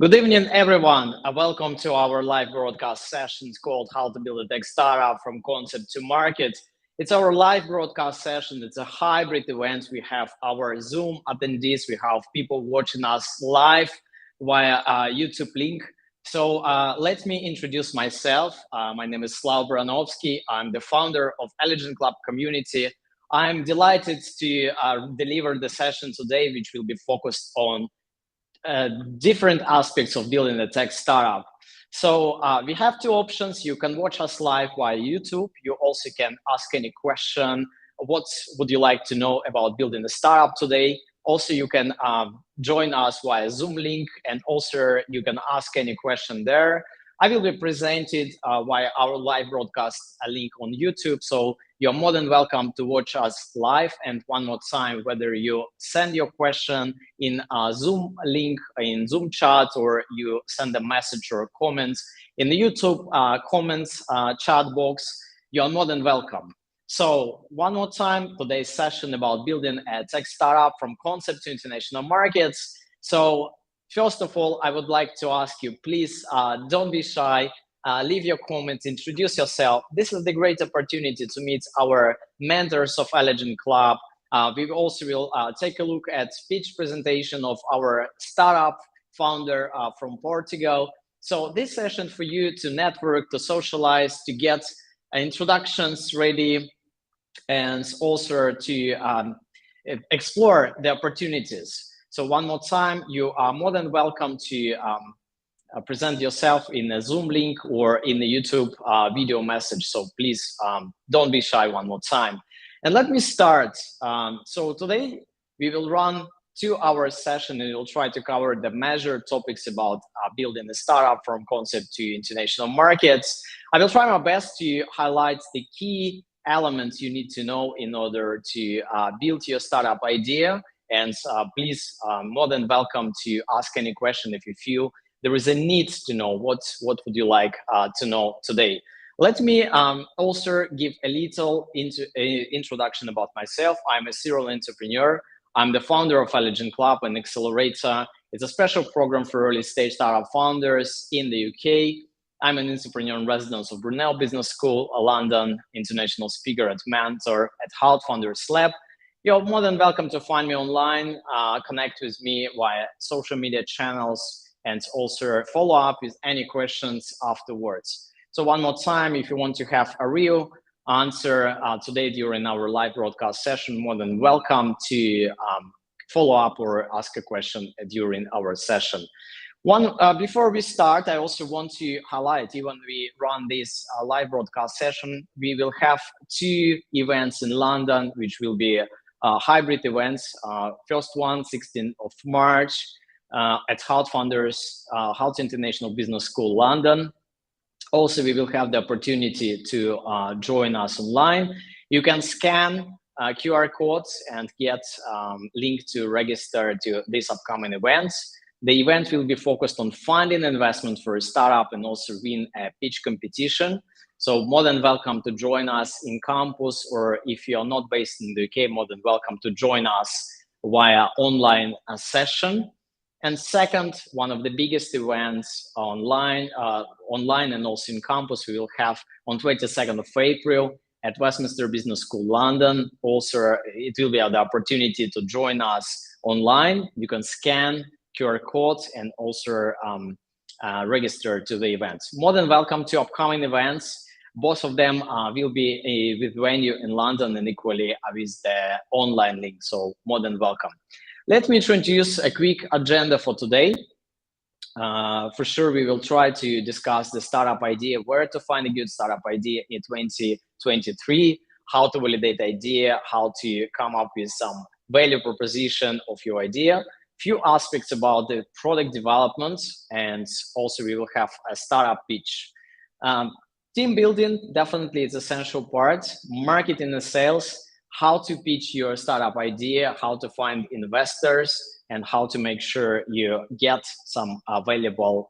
Good evening, everyone. Welcome to our live broadcast sessions called How to Build a Tech Startup from Concept to Market. It's our live broadcast session. It's a hybrid event. We have our Zoom attendees. We have people watching us live via YouTube link. So let me introduce myself. My name is Slava Baranovskiy. I'm the founder of Eligent Club community. I'm delighted to deliver the session today, which will be focused on different aspects of building a tech startup. So we have two options. You can watch us live via YouTube. You also can ask any question. What would you like to know about building a startup today? Also, you can join us via Zoom link, and also you can ask any question there. I will be presented via our live broadcast link on YouTube. So you're more than welcome to watch us live. And one more time, whether you send your question in a Zoom link, in Zoom chat, or you send a message or comments in the YouTube comments chat box, you're more than welcome. So one more time, today's session about building a tech startup from concept to international markets. So first of all, I would like to ask you, please don't be shy. Leave your comments, introduce yourself. This is the great opportunity to meet our mentors of Eligent Club. We also will take a look at speech presentation of our startup founder from Portugal. So this session for you to network, to socialize, to get introductions ready, and also to explore the opportunities. So one more time, you are more than welcome to present yourself in a Zoom link or in the YouTube video message. So please don't be shy one more time. And let me start. So today we will run 2-hour session and we'll try to cover the major topics about building a startup from concept to international markets. I will try my best to highlight the key elements you need to know in order to build your startup idea. And please, more than welcome to ask any question if you feel there is a need to know what would you like to know today. Let me also give a little introduction about myself. I'm a serial entrepreneur. I'm the founder of Eligent Club, an accelerator. It's a special program for early stage startup founders in the UK. I'm an entrepreneur in residence of Brunel Business School, a London international speaker and mentor at How Founders Lab. You're more than welcome to find me online, connect with me via social media channels, and also follow up with any questions afterwards. So one more time, if you want to have a real answer today during our live broadcast session, more than welcome to follow up or ask a question during our session. Before we start, I also want to highlight, even we run this live broadcast session, we will have 2 events in London, which will be hybrid events. First one, 16th of March, at How Founders, How International Business School, London. Also, we will have the opportunity to join us online. You can scan QR codes and get link to register to these upcoming events. The event will be focused on finding investment for a startup and also win a pitch competition. So more than welcome to join us in campus, or if you're not based in the UK, more than welcome to join us via online session. And second, one of the biggest events online and also in campus, we will have on 22nd of April at Westminster Business School, London. Also, it will be the opportunity to join us online. You can scan QR codes and also register to the events. More than welcome to upcoming events. Both of them will be with venue in London and equally with the online link. So more than welcome. Let me introduce a quick agenda for today. For sure, we will try to discuss the startup idea, where to find a good startup idea in 2023, how to validate the idea, how to come up with some value proposition of your idea, few aspects about the product development, and also we will have a startup pitch. Team building definitely is essential part, marketing and sales, how to pitch your startup idea, how to find investors, and how to make sure you get some valuable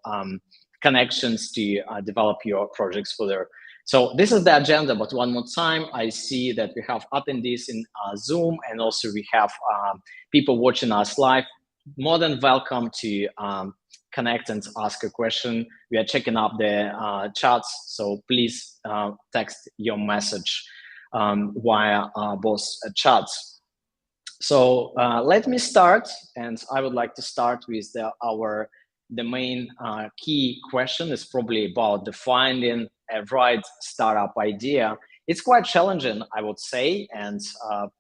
connections to develop your projects further. So this is the agenda, but one more time, I see that we have attendees in Zoom, and also we have people watching us live. More than welcome to connect and ask a question. We are checking up the chats, so please text your message via both chats. So let me start, and I would like to start with the main key question is probably about defining a right startup idea. It's quite challenging, I would say, and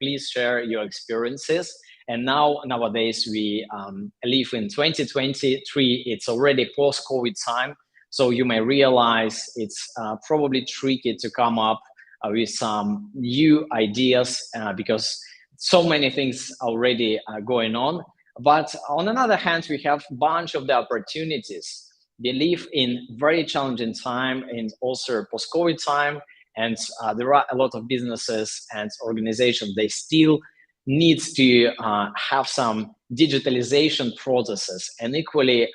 please share your experiences. And nowadays we live in 2023. It's already post-COVID time, so you may realize it's probably tricky to come up with some new ideas because so many things already going on. But on another hand, we have a bunch of the opportunities. We live in very challenging time and also post-COVID time, and there are a lot of businesses and organizations, they still need to have some digitalization processes, and equally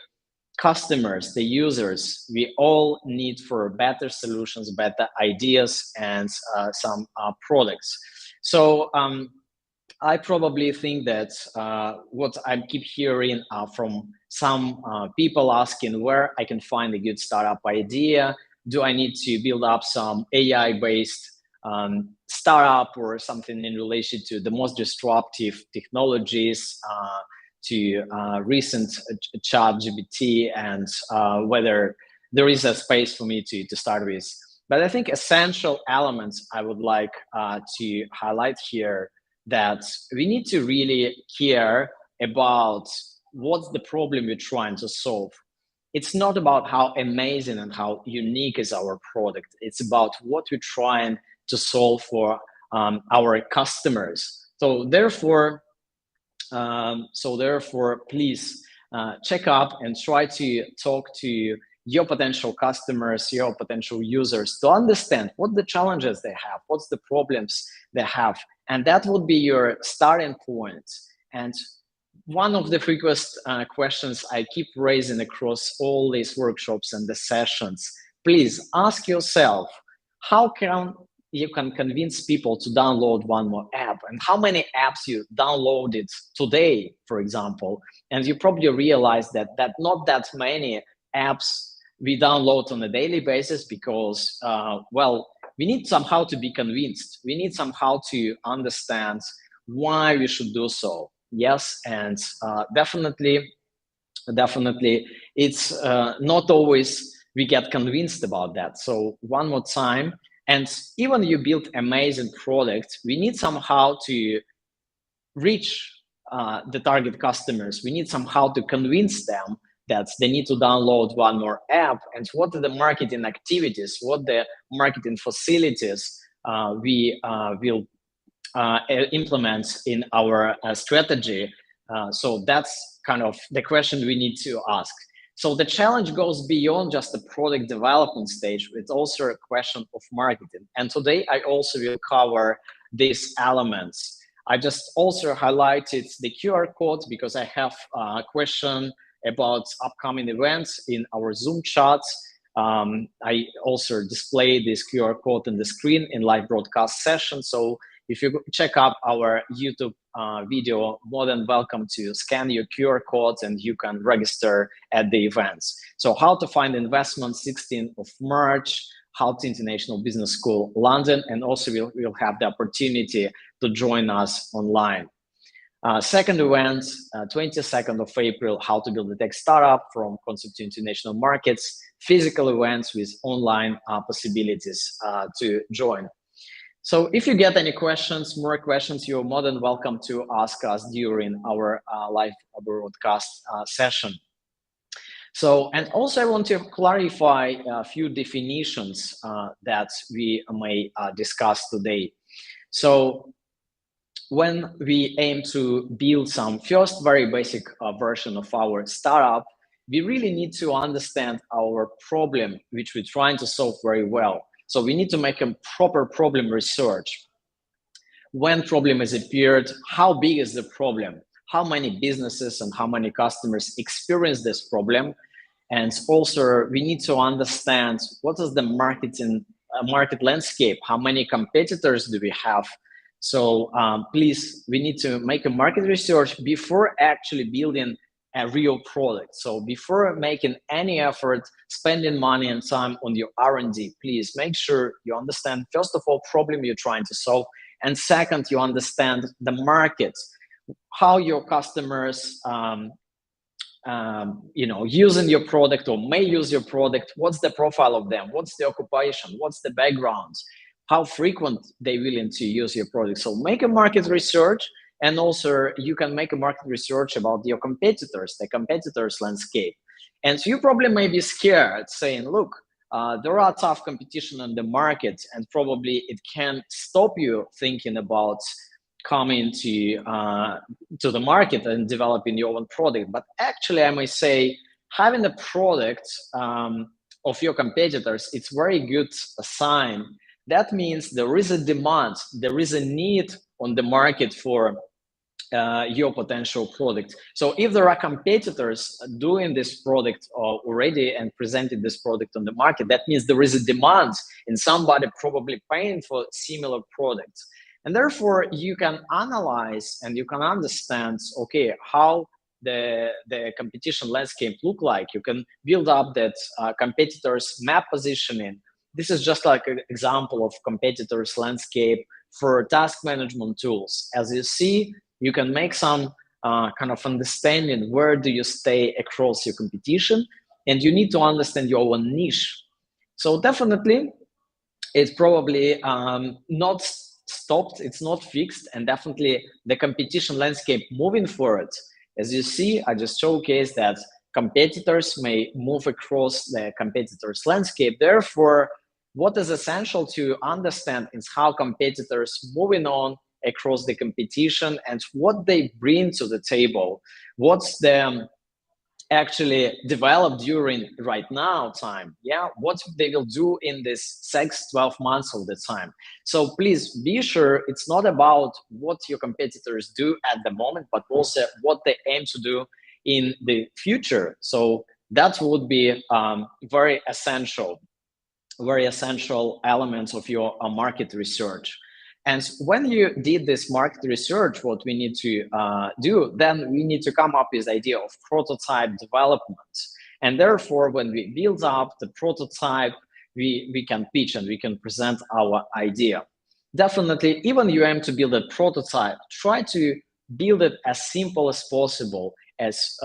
customers, the users, we all need for better solutions, better ideas, and some products. So I probably think that what I keep hearing from some people asking where I can find a good startup idea. Do I need to build up some AI-based startup or something in relation to the most disruptive technologies, to recent ChatGPT, and whether there is a space for me to start with. But I think essential elements I would like to highlight here, that we need to really care about what's the problem we're trying to solve. It's not about how amazing and how unique is our product. It's about what we're trying to solve for our customers. So therefore, please check up and try to talk to your potential customers, your potential users, to understand what the challenges they have, what's the problems they have. And that would be your starting point. And one of the frequent questions I keep raising across all these workshops and the sessions, please ask yourself, how can you convince people to download one more app, and how many apps you downloaded today, for example. And you probably realize that not that many apps we download on a daily basis, because, well, we need somehow to be convinced. We need somehow to understand why we should do so. Yes, and definitely, it's not always we get convinced about that. So one more time, and even you build amazing product, we need somehow to reach the target customers. We need somehow to convince them that they need to download one more app, and what are the marketing activities, what the marketing facilities we will implement in our strategy. So that's kind of the question we need to ask. So the challenge goes beyond just the product development stage. It's also a question of marketing. And today I also will cover these elements. I just also highlighted the QR code because I have a question about upcoming events in our Zoom chats. I also display this QR code on the screen in live broadcast session. So if you check up our YouTube video, more than welcome to scan your QR codes and you can register at the events. So how to find investment, 16th of March, Halti International Business School, London, and also we'll have the opportunity to join us online. Second event, 22nd of April, how to build a tech startup from concept to international markets, physical events with online possibilities to join. So if you get any questions, more questions, you're more than welcome to ask us during our live broadcast session. So, and also I want to clarify a few definitions that we may discuss today. So when we aim to build some first very basic version of our startup, we really need to understand our problem, which we're trying to solve very well. So we need to make a proper problem research. When problem has appeared, how big is the problem? How many businesses and how many customers experience this problem? And also we need to understand what is the market landscape? How many competitors do we have? So please, we need to make a market research before actually building a real product. So before making any effort, spending money and time on your R&D, please make sure you understand, first of all, problem you're trying to solve, and second, you understand the market, how your customers using your product or may use your product, what's the profile of them, what's the occupation, what's the background, how frequent they willing to use your product. So make a market research, and also you can make a market research about your competitors, the competitors landscape. And you probably may be scared saying, look, there are tough competition in the market, and probably it can stop you thinking about coming to the market and developing your own product. But actually, I may say, having a product of your competitors, it's very good sign. That means there is a demand, there is a need on the market for your potential product. So if there are competitors doing this product already and presenting this product on the market, that means there is a demand and somebody probably paying for similar products. And therefore, you can analyze and you can understand, okay, how the competition landscape look like. You can build up that competitors map positioning. This is just like an example of competitors landscape for task management tools. As you see, you can make some kind of understanding where do you stay across your competition, and you need to understand your own niche. So definitely, it's probably not stopped, it's not fixed, and definitely the competition landscape moving forward. As you see, I just showcased that competitors may move across the competitors landscape. Therefore, what is essential to understand is how competitors moving on across the competition and what they bring to the table, what's the actually developed during right now time, what they will do in this 6-12 months of the time. So please be sure it's not about what your competitors do at the moment, but also what they aim to do in the future. So that would be very essential elements of your market research. And when you did this market research, what we need to do, then we need to come up with the idea of prototype development. And therefore, when we build up the prototype, we can pitch and we can present our idea. Definitely, even you aim to build a prototype, try to build it as simple as possible, as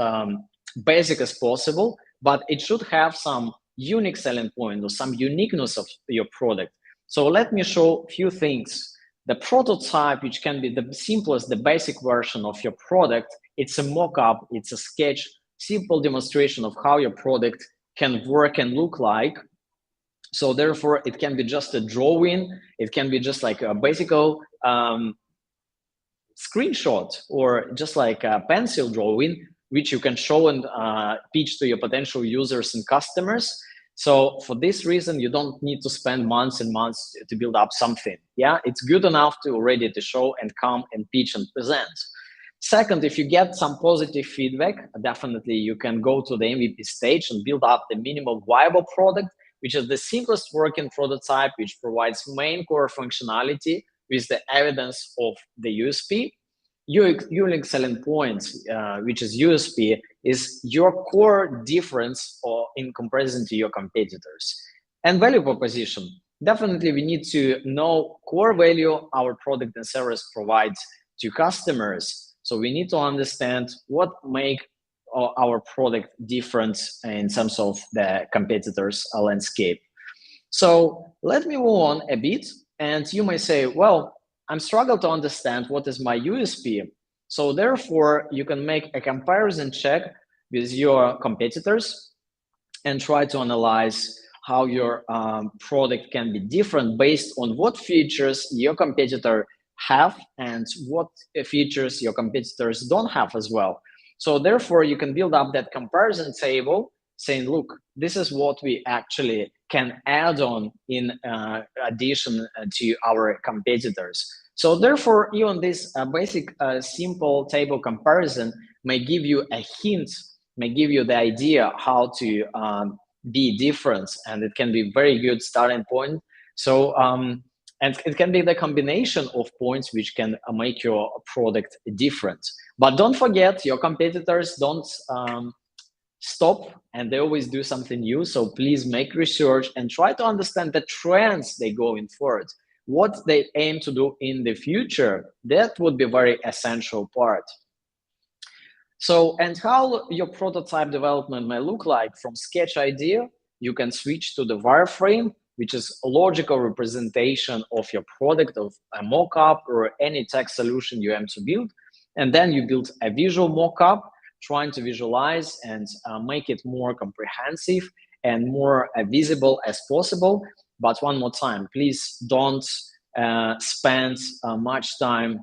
basic as possible, but it should have some unique selling point or some uniqueness of your product. So let me show a few things. The prototype, which can be the simplest, the basic version of your product, it's a mock-up, it's a sketch, simple demonstration of how your product can work and look like. So therefore, it can be just a drawing, it can be just like a basic screenshot, or just like a pencil drawing, which you can show and pitch to your potential users and customers. So for this reason, you don't need to spend months and months to build up something. It's good enough to already to show and come and pitch and present. Second, if you get some positive feedback, definitely you can go to the MVP stage and build up the minimal viable product, which is the simplest working prototype, which provides main core functionality with the evidence of the USP. Unique selling points, which is USP, is your core difference or in comparison to your competitors. And value proposition. Definitely, we need to know core value our product and service provides to customers. So we need to understand what make our product different in terms of the competitors' landscape. So let me move on a bit. And you may say, well, I'm struggling to understand what is my USP. So therefore, you can make a comparison check with your competitors and try to analyze how your product can be different based on what features your competitor have and what features your competitors don't have as well. So therefore, you can build up that comparison table saying, look, this is what we actually can add on in addition to our competitors. So therefore, even this basic simple table comparison may give you a hint, may give you the idea how to be different, and it can be very good starting point. So And it can be the combination of points which can make your product different. But don't forget, your competitors don't stop, and they always do something new. So please make research and try to understand the trends they going forward, what they aim to do in the future. That would be very essential part. So, and how your prototype development may look like. From sketch idea, you can switch to the wireframe, which is a logical representation of your product, of a mock-up or any tech solution you aim to build. And then you build a visual mock-up, trying to visualize and make it more comprehensive and more visible as possible. But one more time, please don't spend much time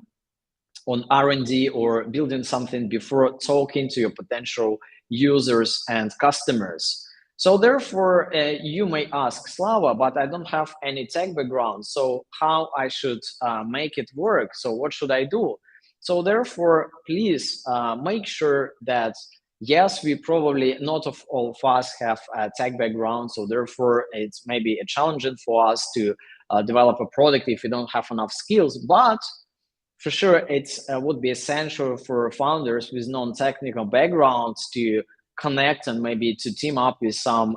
on R&D or building something before talking to your potential users and customers. So therefore, you may ask, Slava, but I don't have any tech background, so how I should make it work? So what should I do? So therefore, please make sure that, yes, we probably not of all of us have a tech background, so therefore it's maybe a challenging for us to develop a product if we don't have enough skills, but for sure, it would be essential for founders with non-technical backgrounds to connect and maybe to team up with some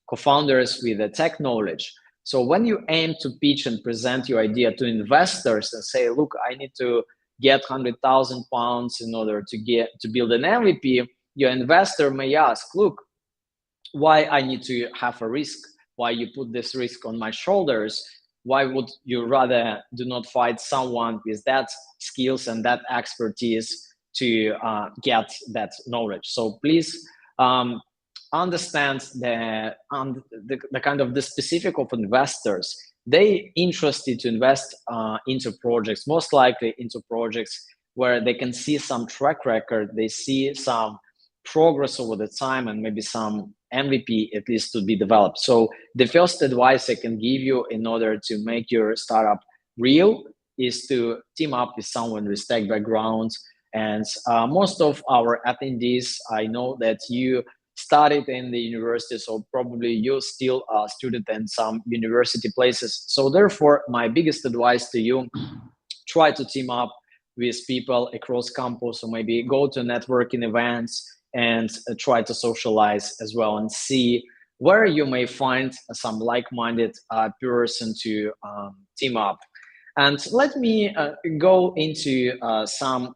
co-founders with the tech knowledge. So when you aim to pitch and present your idea to investors and say, look, I need to get £100,000 in order to build an MVP, your investor may ask, look, why I need to have a risk? Why you put this risk on my shoulders? Why would you rather do not find someone with that skills and that expertise to get that knowledge? So please understand the kind of the specific of investors. They interested to invest into projects, most likely into projects where they can see some track record, they see some progress over the time, and maybe some MVP at least to be developed. So the first advice I can give you in order to make your startup real is to team up with someone with tech background. And most of our attendees, I know that you studied in the university, so probably you're still a student in some university places. So therefore, my biggest advice to you, try to team up with people across campus, or maybe go to networking events and try to socialize as well, and see where you may find some like-minded person to team up. And let me go into some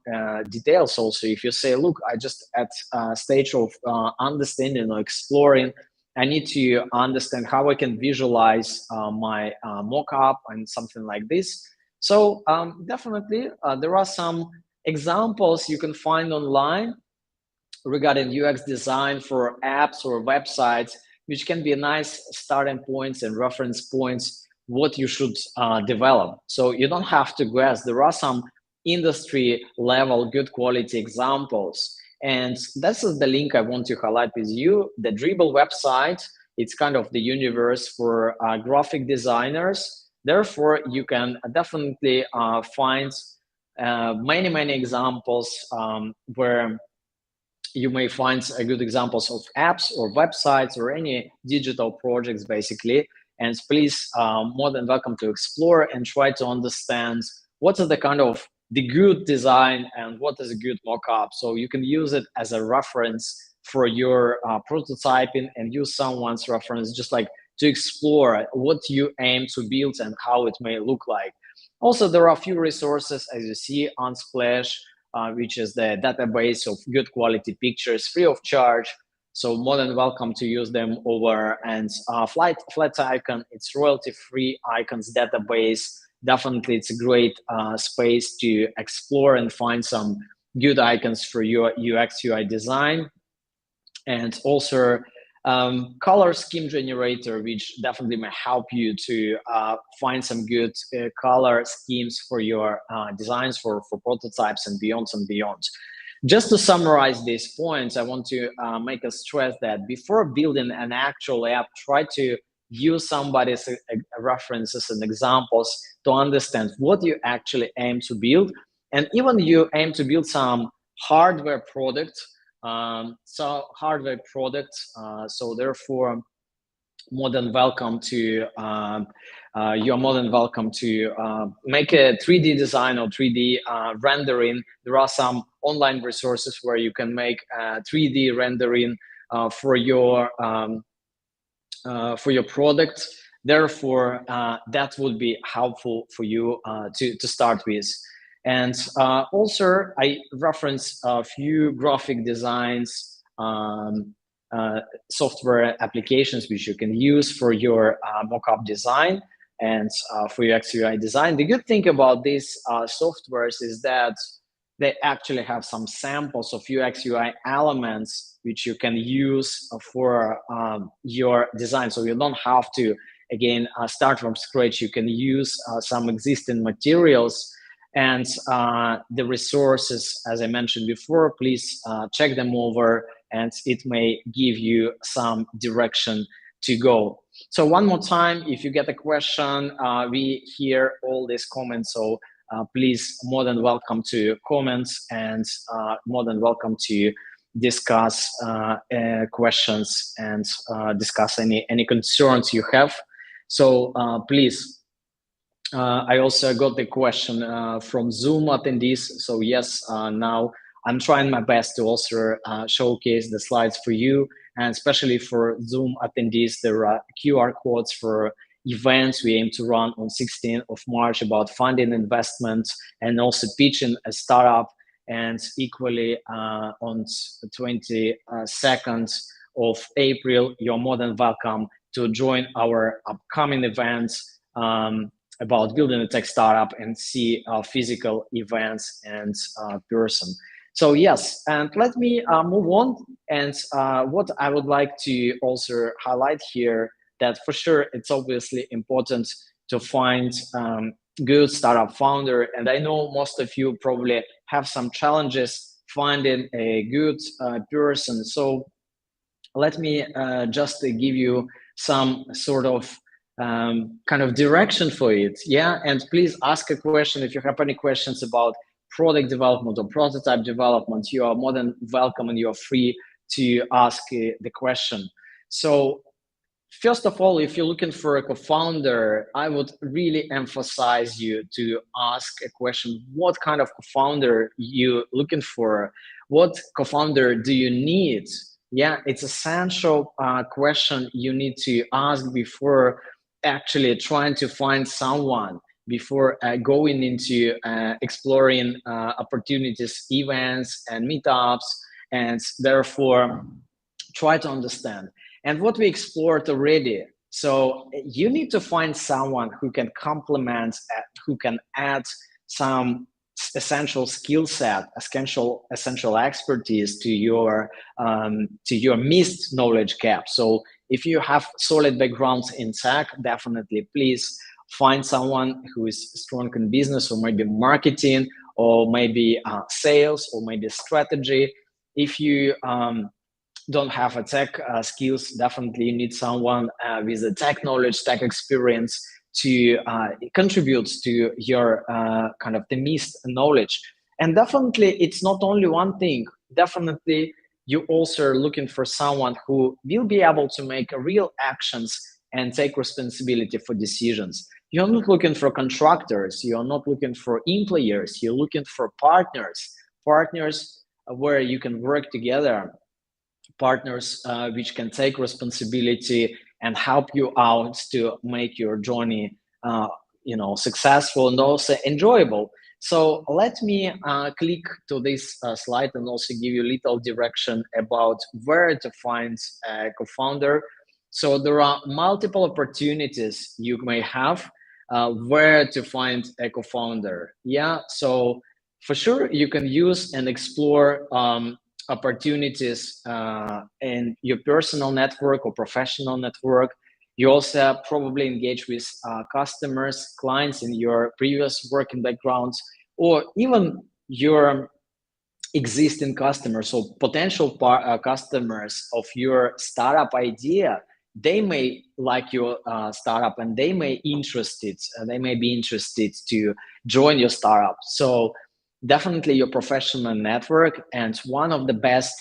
details also. If you say, look, I just at a stage of understanding or exploring, I need to understand how I can visualize my mock-up and something like this. So definitely there are some examples you can find online regarding UX design for apps or websites, which can be nice starting points and reference points what you should develop. So you don't have to guess. There are some industry level good quality examples, and this is the link I want to highlight with you. The Dribble website, it's kind of the universe for graphic designers. Therefore, you can definitely find many examples where you may find good examples of apps or websites or any digital projects, basically. And please, more than welcome to explore and try to understand what is the kind of the good design and what is a good mock-up. So you can use it as a reference for your prototyping, and use someone's reference just like to explore what you aim to build and how it may look like. Also, there are a few resources, as you see, Unsplash, which is the database of good quality pictures free of charge. So more than welcome to use them over. And Flat Icon, it's royalty-free icons database. Definitely, it's a great space to explore and find some good icons for your UX UI design. And also color scheme generator, which definitely may help you to find some good color schemes for your designs for prototypes and beyond and beyond. Just to summarize these points, I want to make a stress that before building an actual app, try to use somebody's references and examples to understand what you actually aim to build. And even you aim to build some hardware product, so therefore more than welcome to you're more than welcome to make a 3D design or 3D rendering. There are some online resources where you can make 3D rendering for your product. Therefore, that would be helpful for you to start with. And also, I reference a few graphic designs, software applications which you can use for your mockup design and for your XUI design. The good thing about these softwares is that they actually have some samples of UX UI elements which you can use for your design. So you don't have to, again, start from scratch. You can use some existing materials and the resources, as I mentioned before. Please check them over, and it may give you some direction to go. So one more time, if you get a question, we hear all these comments. So please, more than welcome to comments, and more than welcome to discuss questions and discuss any concerns you have. So please. I also got the question from Zoom attendees. So yes, now I'm trying my best to also showcase the slides for you, and especially for Zoom attendees, there are QR codes for events we aim to run on 16th of March about funding investment and also pitching a startup, and equally on 22nd of April, you're more than welcome to join our upcoming events about building a tech startup and see physical events and person. So yes, and let me move on. And what I would like to also highlight here, that for sure it's obviously important to find good startup founder. And I know most of you probably have some challenges finding a good person. So let me just give you some sort of kind of direction for it. Yeah, and please ask a question if you have any questions about product development or prototype development. You are more than welcome, and you are free to ask the question. So first of all, if you're looking for a co-founder, I would really emphasize you to ask a question: what kind of co-founder you looking for? What co-founder do you need? Yeah, it's essential question you need to ask before actually trying to find someone, before going into exploring opportunities, events, and meetups, and therefore try to understand. And what we explored already, so you need to find someone who can complement, who can add some essential skill set, essential expertise to your missed knowledge gap. So if you have solid backgrounds in tech, definitely please find someone who is strong in business, or maybe marketing, or maybe sales, or maybe strategy. If you don't have a tech skills, definitely you need someone with a tech knowledge, tech experience to contribute to your kind of the missed knowledge. And definitely it's not only one thing. Definitely you also are looking for someone who will be able to make real actions and take responsibility for decisions. You're not looking for contractors, you're not looking for employers, you're looking for partners where you can work together, partners which can take responsibility and help you out to make your journey successful and also enjoyable. So let me click to this slide and also give you a little direction about where to find a co-founder. So there are multiple opportunities you may have where to find a co-founder. Yeah, so for sure you can use and explore opportunities in your personal network or professional network. You also probably engage with customers, clients in your previous working backgrounds, or even your existing customers or potential customers of your startup idea. They may like your startup, and they may be interested to join your startup. So definitely your professional network, and one of the best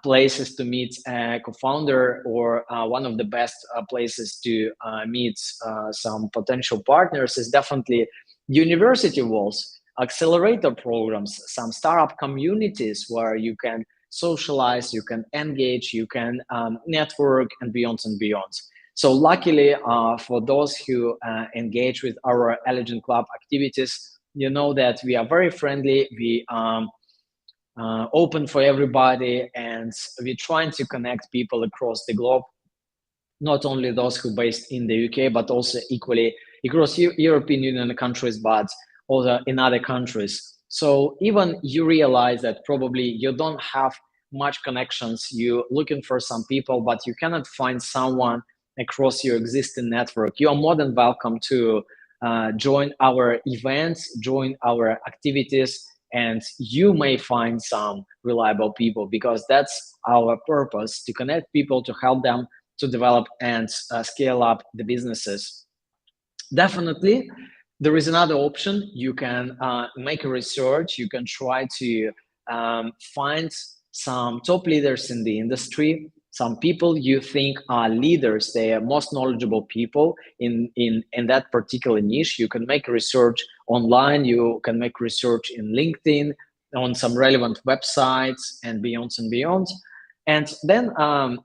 places to meet a co-founder, or one of the best places to meet some potential partners is definitely university walls, accelerator programs, some startup communities where you can socialize, you can engage, you can network, and beyond and beyond. So luckily, for those who engage with our Eligent Club activities, you know that we are very friendly, we open for everybody, and we're trying to connect people across the globe, not only those who are based in the UK, but also equally across European Union countries, but also in other countries. So even you realize that probably you don't have much connections, you're looking for some people, but you cannot find someone across your existing network, you are more than welcome to join our events, join our activities, and you may find some reliable people, because that's our purpose, to connect people, to help them to develop and scale up the businesses. Definitely, there is another option. You can make a research. You can try to find some top leaders in the industry, some people you think are leaders, they are most knowledgeable people in that particular niche. You can make research online, you can make research in LinkedIn, on some relevant websites, and beyond and beyond. And then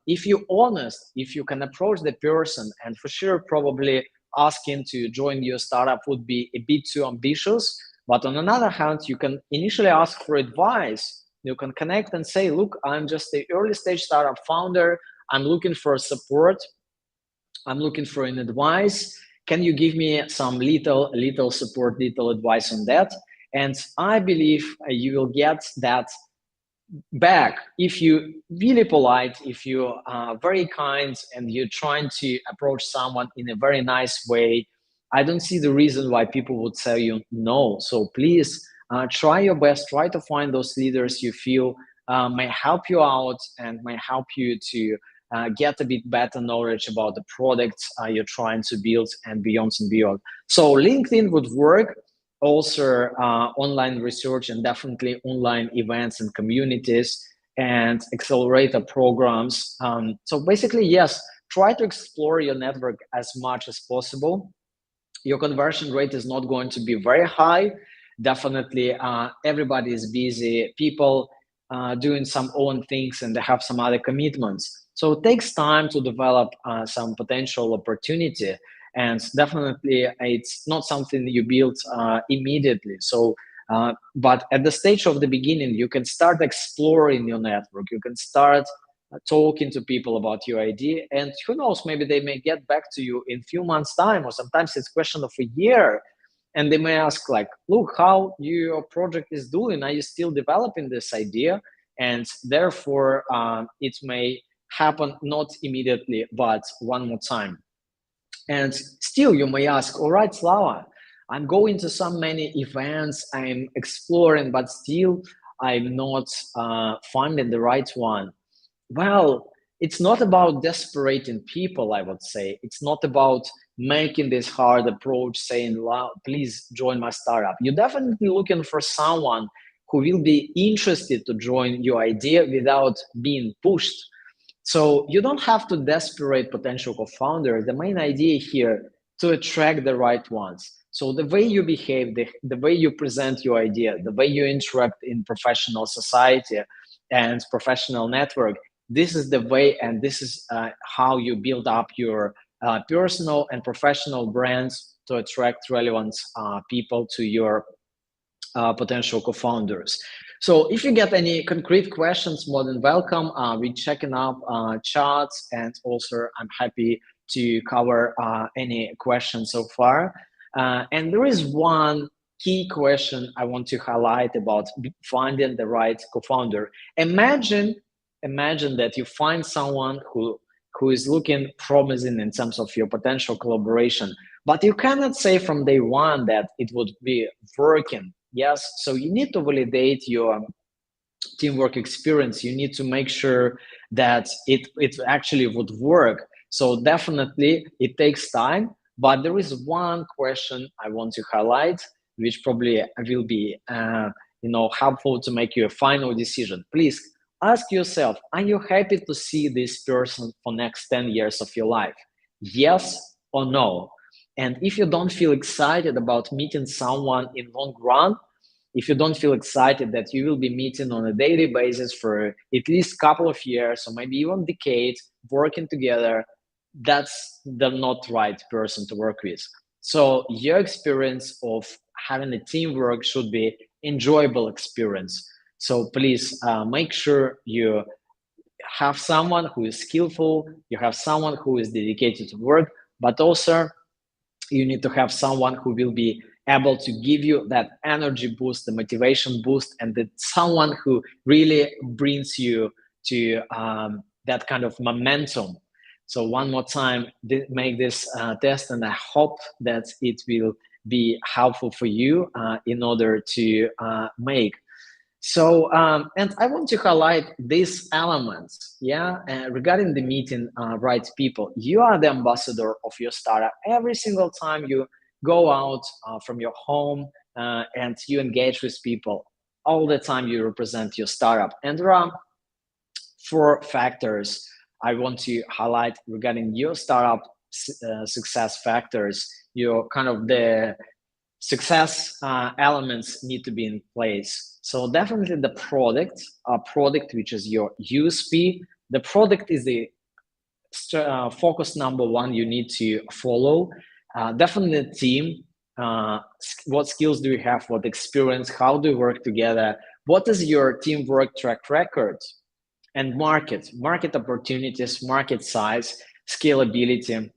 if you're honest, if you can approach the person, and for sure probably asking to join your startup would be a bit too ambitious, but on another hand, you can initially ask for advice. You can connect and say, look, I'm just an early stage startup founder, I'm looking for support, I'm looking for an advice, can you give me some little support, little advice on that? And I believe you will get that back if you really polite, if you are very kind, and you're trying to approach someone in a very nice way. I don't see the reason why people would tell you no. So please try your best, try to find those leaders you feel may help you out and may help you to get a bit better knowledge about the products you're trying to build, and beyond and beyond. So LinkedIn would work, also online research, and definitely online events and communities and accelerator programs. So basically, yes, try to explore your network as much as possible. Your conversion rate is not going to be very high. Definitely, everybody is busy. People doing some own things, and they have some other commitments. So it takes time to develop some potential opportunity. And definitely, it's not something you build immediately. So, but at the stage of the beginning, you can start exploring your network. You can start talking to people about your idea, and who knows, maybe they may get back to you in a few months' time, or sometimes it's a question of a year, and they may ask, like, look, how your project is doing, are you still developing this idea? And therefore it may happen not immediately, but one more time. And still you may ask, all right, Slava, I'm going to so many events, I'm exploring, but still I'm not finding the right one. Well, it's not about desperating people, I would say. It's not about making this hard approach, saying, please join my startup. You're definitely looking for someone who will be interested to join your idea without being pushed. So you don't have to desperate potential co-founders. The main idea here to attract the right ones. So the way you behave, the way you present your idea, the way you interact in professional society and professional network, this is the way, and this is how you build up your personal and professional brands to attract relevant people to your potential co-founders. So if you get any concrete questions, more than welcome. We're checking up charts, and also I'm happy to cover any questions so far. And there is one key question I want to highlight about finding the right co-founder. Imagine that you find someone who is looking promising in terms of your potential collaboration, but you cannot say from day one that it would be working. Yes, so you need to validate your teamwork experience. You need to make sure that it actually would work. So definitely it takes time, but there is one question I want to highlight, which probably will be helpful to make your final decision. Please Ask yourself, are you happy to see this person for next 10 years of your life? Yes or no? And if you don't feel excited about meeting someone in long run, if you don't feel excited that you will be meeting on a daily basis for at least a couple of years or maybe even decades working together, that's the not right person to work with. So your experience of having a teamwork should be enjoyable experience. So please make sure you have someone who is skillful, you have someone who is dedicated to work, but also you need to have someone who will be able to give you that energy boost, the motivation boost, and that someone who really brings you to that kind of momentum. So one more time, make this test, and I hope that it will be helpful for you in order to make. So, and I want to highlight these elements, yeah, regarding the meeting right people. You are the ambassador of your startup. Every single time you go out from your home and you engage with people, all the time you represent your startup. And there are 4 factors I want to highlight regarding your startup success factors. Your kind of the success elements need to be in place. So definitely the product, which is your USP. The product is the focus number 1 you need to follow. Definitely the team. What skills do you have? What experience? How do you work together? What is your teamwork track record? And market opportunities, market size, scalability,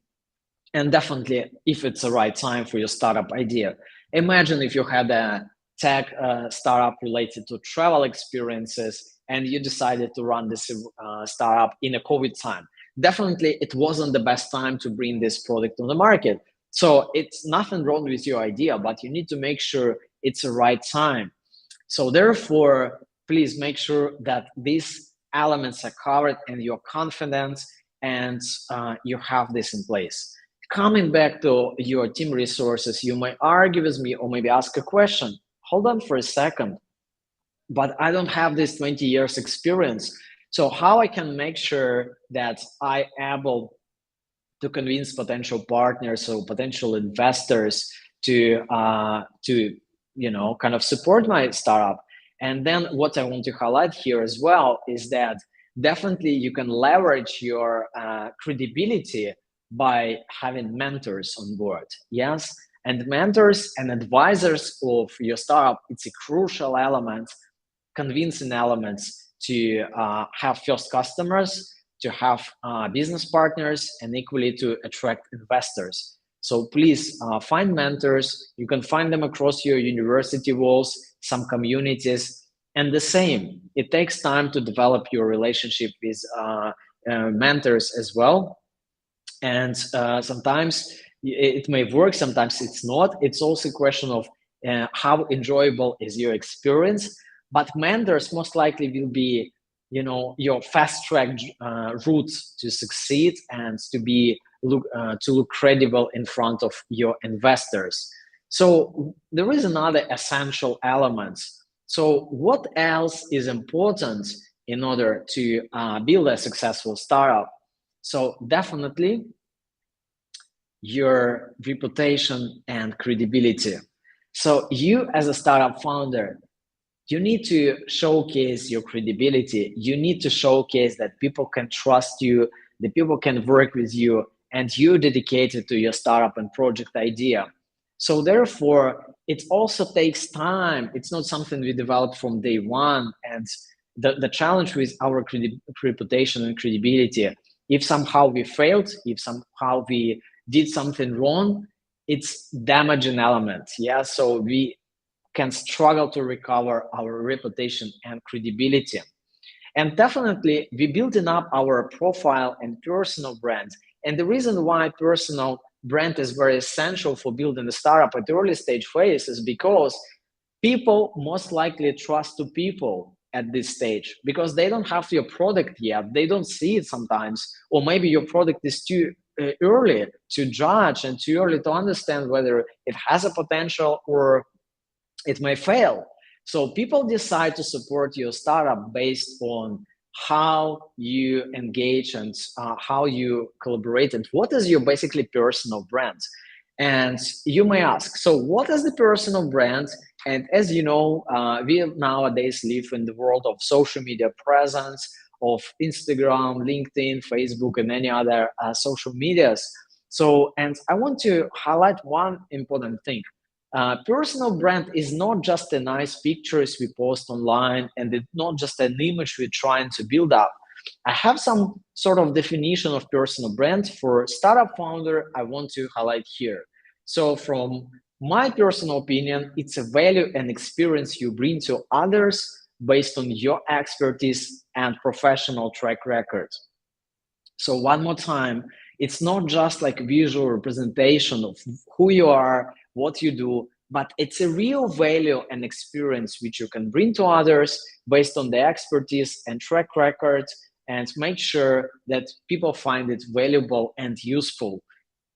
and definitely if it's the right time for your startup idea. Imagine if you had a tech startup related to travel experiences and you decided to run this startup in a COVID time. Definitely it wasn't the best time to bring this product on the market. So it's nothing wrong with your idea, but you need to make sure it's the right time. So therefore, please make sure that these elements are covered and you're confident and you have this in place. Coming back to your team resources, you might argue with me or maybe ask a question. Hold on for a second, but I don't have this 20 years experience. So how I can make sure that I able to convince potential partners or potential investors to kind of support my startup? And then what I want to highlight here as well is that definitely you can leverage your credibility by having mentors on board. Yes, and mentors and advisors of your startup, it's a crucial element, convincing elements to have first customers, to have business partners, and equally to attract investors. So please find mentors. You can find them across your university walls, some communities, and the same. It takes time to develop your relationship with mentors as well. And sometimes it may work, sometimes it's not. It's also a question of how enjoyable is your experience. But mentors most likely will be, your fast track route to succeed and to look credible in front of your investors. So there is another essential element. So what else is important in order to build a successful startup? So definitely your reputation and credibility. So you as a startup founder, you need to showcase your credibility. You need to showcase that people can trust you, that people can work with you, and you're dedicated to your startup and project idea. So therefore, it also takes time. It's not something we develop from day one. And the challenge with our reputation and credibility, if somehow we failed, if somehow we did something wrong, it's damaging element. Yeah, so we can struggle to recover our reputation and credibility. And definitely, we building up our profile and personal brand. And the reason why personal brand is very essential for building a startup at the early stage phase is because people most likely trust to people at this stage because they don't have your product yet. They don't see it sometimes, or maybe your product is too early to judge and too early to understand whether it has a potential or it may fail. So people decide to support your startup based on how you engage and how you collaborate, and what is your basically personal brand. And you may ask, so what is the personal brand? And as you know, we nowadays live in the world of social media presence, of Instagram, LinkedIn, Facebook, and any other social medias. So, and I want to highlight one important thing. Personal brand is not just a nice pictures we post online, and it's not just an image we're trying to build up. I have some sort of definition of personal brand for startup founder I want to highlight here. So from my personal opinion, it's a value and experience you bring to others based on your expertise and professional track record. So one more time, it's not just like visual representation of who you are, what you do, but it's a real value and experience which you can bring to others based on the expertise and track record, and make sure that people find it valuable and useful.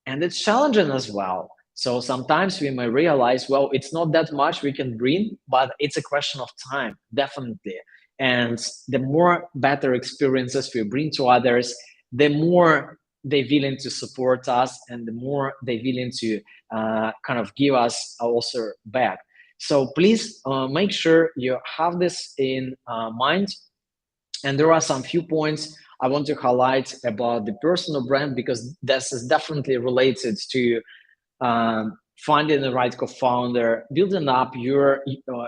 And it's challenging as well. So sometimes we may realize, well, it's not that much we can bring, but it's a question of time, definitely. And the more better experiences we bring to others, the more they're willing to support us, and the more they're willing to kind of give us also back. So please make sure you have this in mind. And there are some few points I want to highlight about the personal brand, because this is definitely related to finding the right co-founder, building up your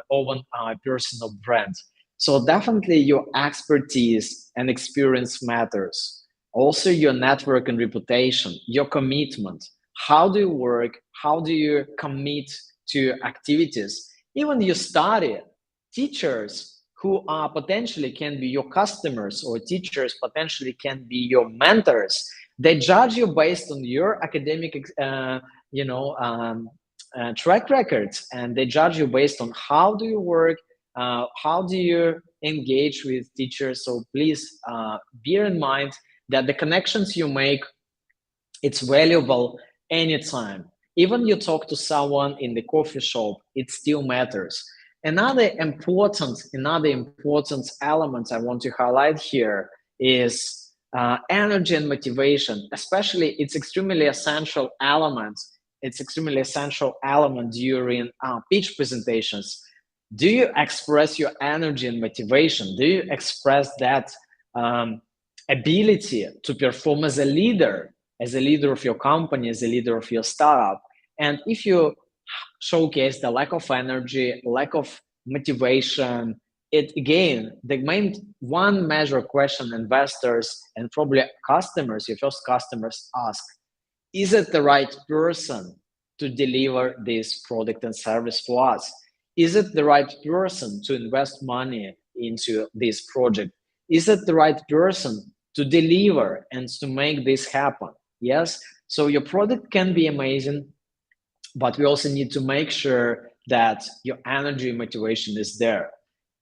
own personal brand. So definitely your expertise and experience matters. Also your network and reputation, your commitment. How do you work? How do you commit to activities? Even you study, teachers who are potentially can be your customers, or teachers potentially can be your mentors. They judge you based on your academic track records, and they judge you based on how do you work, how do you engage with teachers. So please bear in mind that the connections you make, it's valuable anytime. Even you talk to someone in the coffee shop, it still matters. Another important element I want to highlight here is energy and motivation. Especially, it's extremely essential element. It's extremely essential element during pitch presentations. Do you express your energy and motivation? Do you express that ability to perform as a leader of your company, as a leader of your startup? And if you showcase the lack of energy, lack of motivation, it again, the main one major question investors and probably customers, your first customers ask, is it the right person to deliver this product and service for us? Is it the right person to invest money into this project? Is it the right person to deliver and to make this happen? Yes. So your product can be amazing, but we also need to make sure that your energy and motivation is there.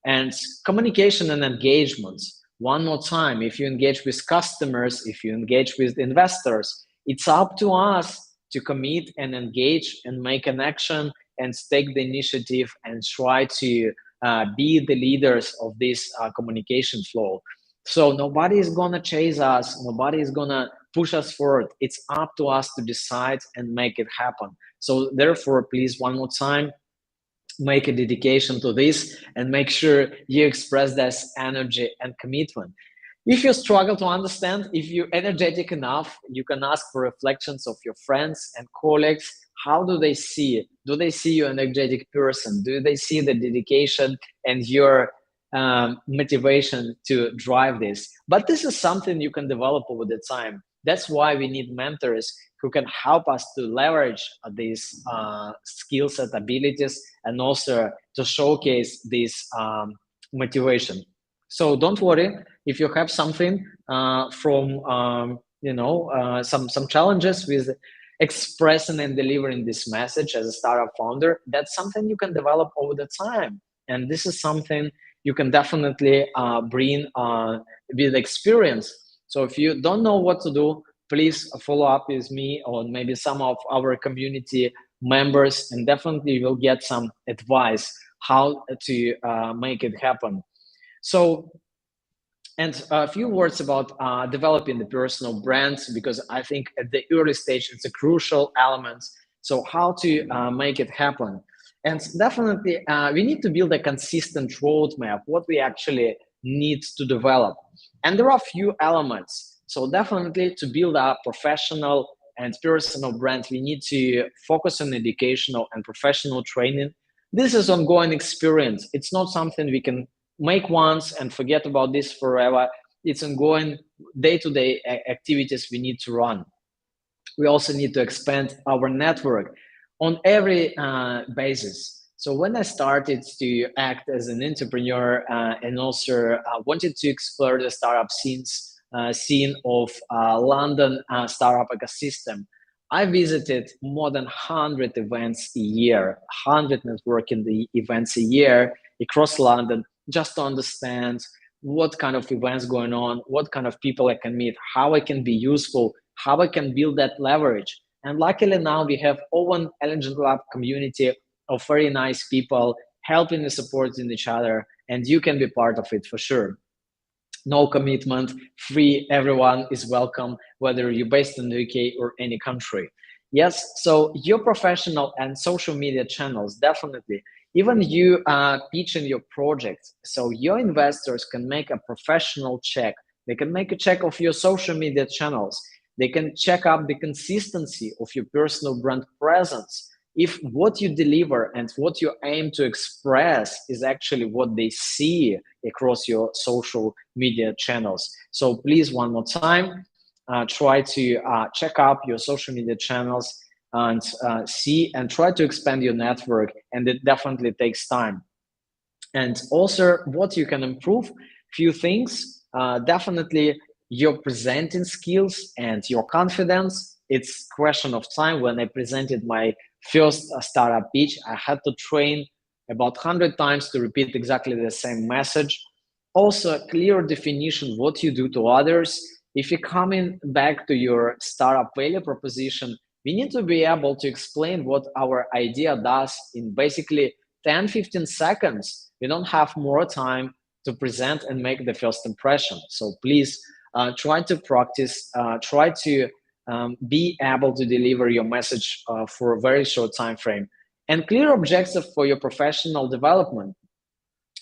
And communication and engagement. One more time, if you engage with customers, if you engage with investors, it's up to us to commit and engage and make an action and take the initiative and try to be the leaders of this communication flow. So nobody is gonna chase us, nobody is gonna push us forward. It's up to us to decide and make it happen. So therefore, please, one more time, make a dedication to this and make sure you express this energy and commitment. If you struggle to understand, if you're energetic enough, you can ask for reflections of your friends and colleagues. How do they see it? Do they see you an energetic person? Do they see the dedication and your motivation to drive this? But this is something you can develop over the time. That's why we need mentors who can help us to leverage these skill set abilities, and also to showcase this motivation. So don't worry if you have something from some challenges with expressing and delivering this message as a startup founder. That's something you can develop over the time, and this is something you can definitely bring with experience. So if you don't know what to do, please follow up with me or maybe some of our community members, and definitely you will get some advice how to make it happen. So And a few words about developing the personal brand, because I think at the early stage it's a crucial element. So how to make it happen? And definitely we need to build a consistent roadmap, what we actually need to develop. And there are a few elements. So definitely to build a professional and personal brand, we need to focus on educational and professional training. This is ongoing experience. It's not something we can make once and forget about this forever. It's ongoing day-to-day activities we need to run. We also need to expand our network on every basis. So when I started to act as an entrepreneur and also wanted to explore the startup scene of London startup ecosystem, I visited more than 100 events a year, 100 networking events a year across London, just to understand what kind of events going on, what kind of people I can meet, how I can be useful, how I can build that leverage. And luckily now we have own Eligent Lab community of very nice people helping and supporting each other, and you can be part of it for sure. No commitment, free, everyone is welcome, whether you're based in the UK or any country. Yes, so your professional and social media channels, definitely. Even you pitching your project, so your investors can make a professional check. They can make a check of your social media channels. They can check up the consistency of your personal brand presence. If what you deliver and what you aim to express is actually what they see across your social media channels. So please, one more time, try to check up your social media channels and see and try to expand your network. And it definitely takes time. And also what you can improve, few things, definitely your presenting skills and your confidence. It's question of time. When I presented my first startup pitch, I had to train about 100 times to repeat exactly the same message. Also a clear definition what you do to others. If you're coming back to your startup value proposition, we need to be able to explain what our idea does in basically 10-15 seconds. We don't have more time to present and make the first impression. So please try to practice, try to be able to deliver your message for a very short time frame, and clear objective for your professional development.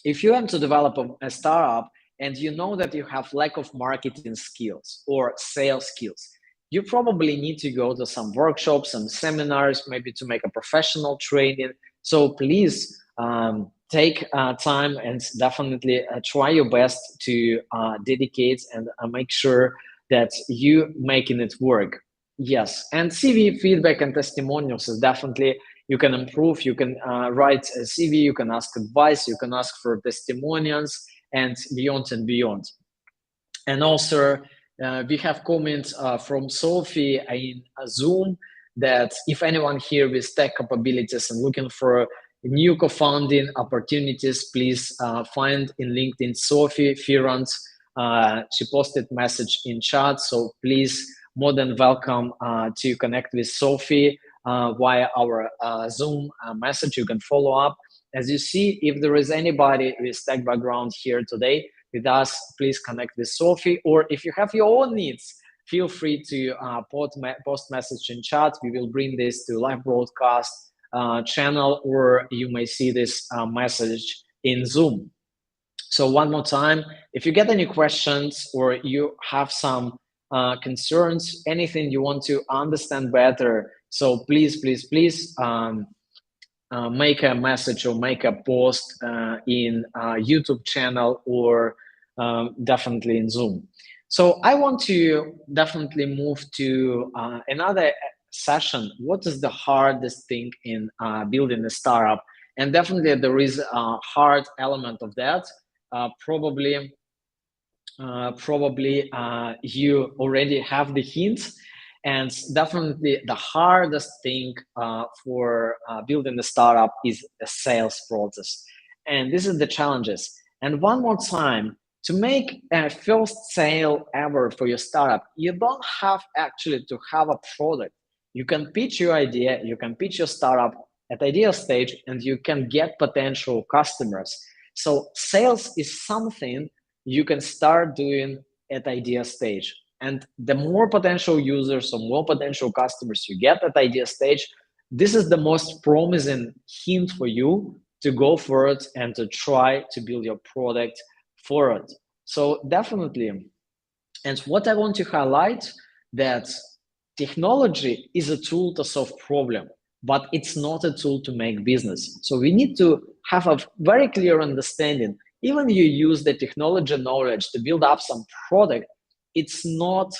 If you want to develop a startup and you know that you have lack of marketing skills or sales skills, you probably need to go to some workshops, some seminars, maybe to make a professional training. So please take time and definitely try your best to dedicate and make sure that you making it work. Yes, and CV feedback and testimonials is definitely, you can improve, you can write a CV, you can ask advice, you can ask for testimonials, and beyond and beyond. And also we have comments from Sophie in Zoom that if anyone here with tech capabilities and looking for new co-founding opportunities, please find in LinkedIn Sophie Firant. She posted message in chat, so please more than welcome to connect with Sophie via our Zoom message. You can follow up. As you see, if there is anybody with tech background here today with us, please connect with Sophie. Or if you have your own needs, feel free to post message in chat. We will bring this to live broadcast channel, or you may see this message in Zoom. So one more time, if you get any questions or you have some concerns, anything you want to understand better, so please, please, please make a message or make a post in YouTube channel, or definitely in Zoom. So I want to definitely move to another session. What is the hardest thing in building a startup? And definitely there is a hard element of that. Probably you already have the hint. And definitely the hardest thing for building a startup is the sales process. And this is the challenges. And one more time, to make a first sale ever for your startup, you don't have actually to have a product. You can pitch your idea, you can pitch your startup at idea stage, and you can get potential customers. So sales is something you can start doing at idea stage. And the more potential users or more potential customers you get at idea stage, this is the most promising hint for you to go for it and to try to build your product for it. So definitely. And what I want to highlight, that technology is a tool to solve problem, but it's not a tool to make business. So we need to have a very clear understanding. Even you use the technology knowledge to build up some product, it's not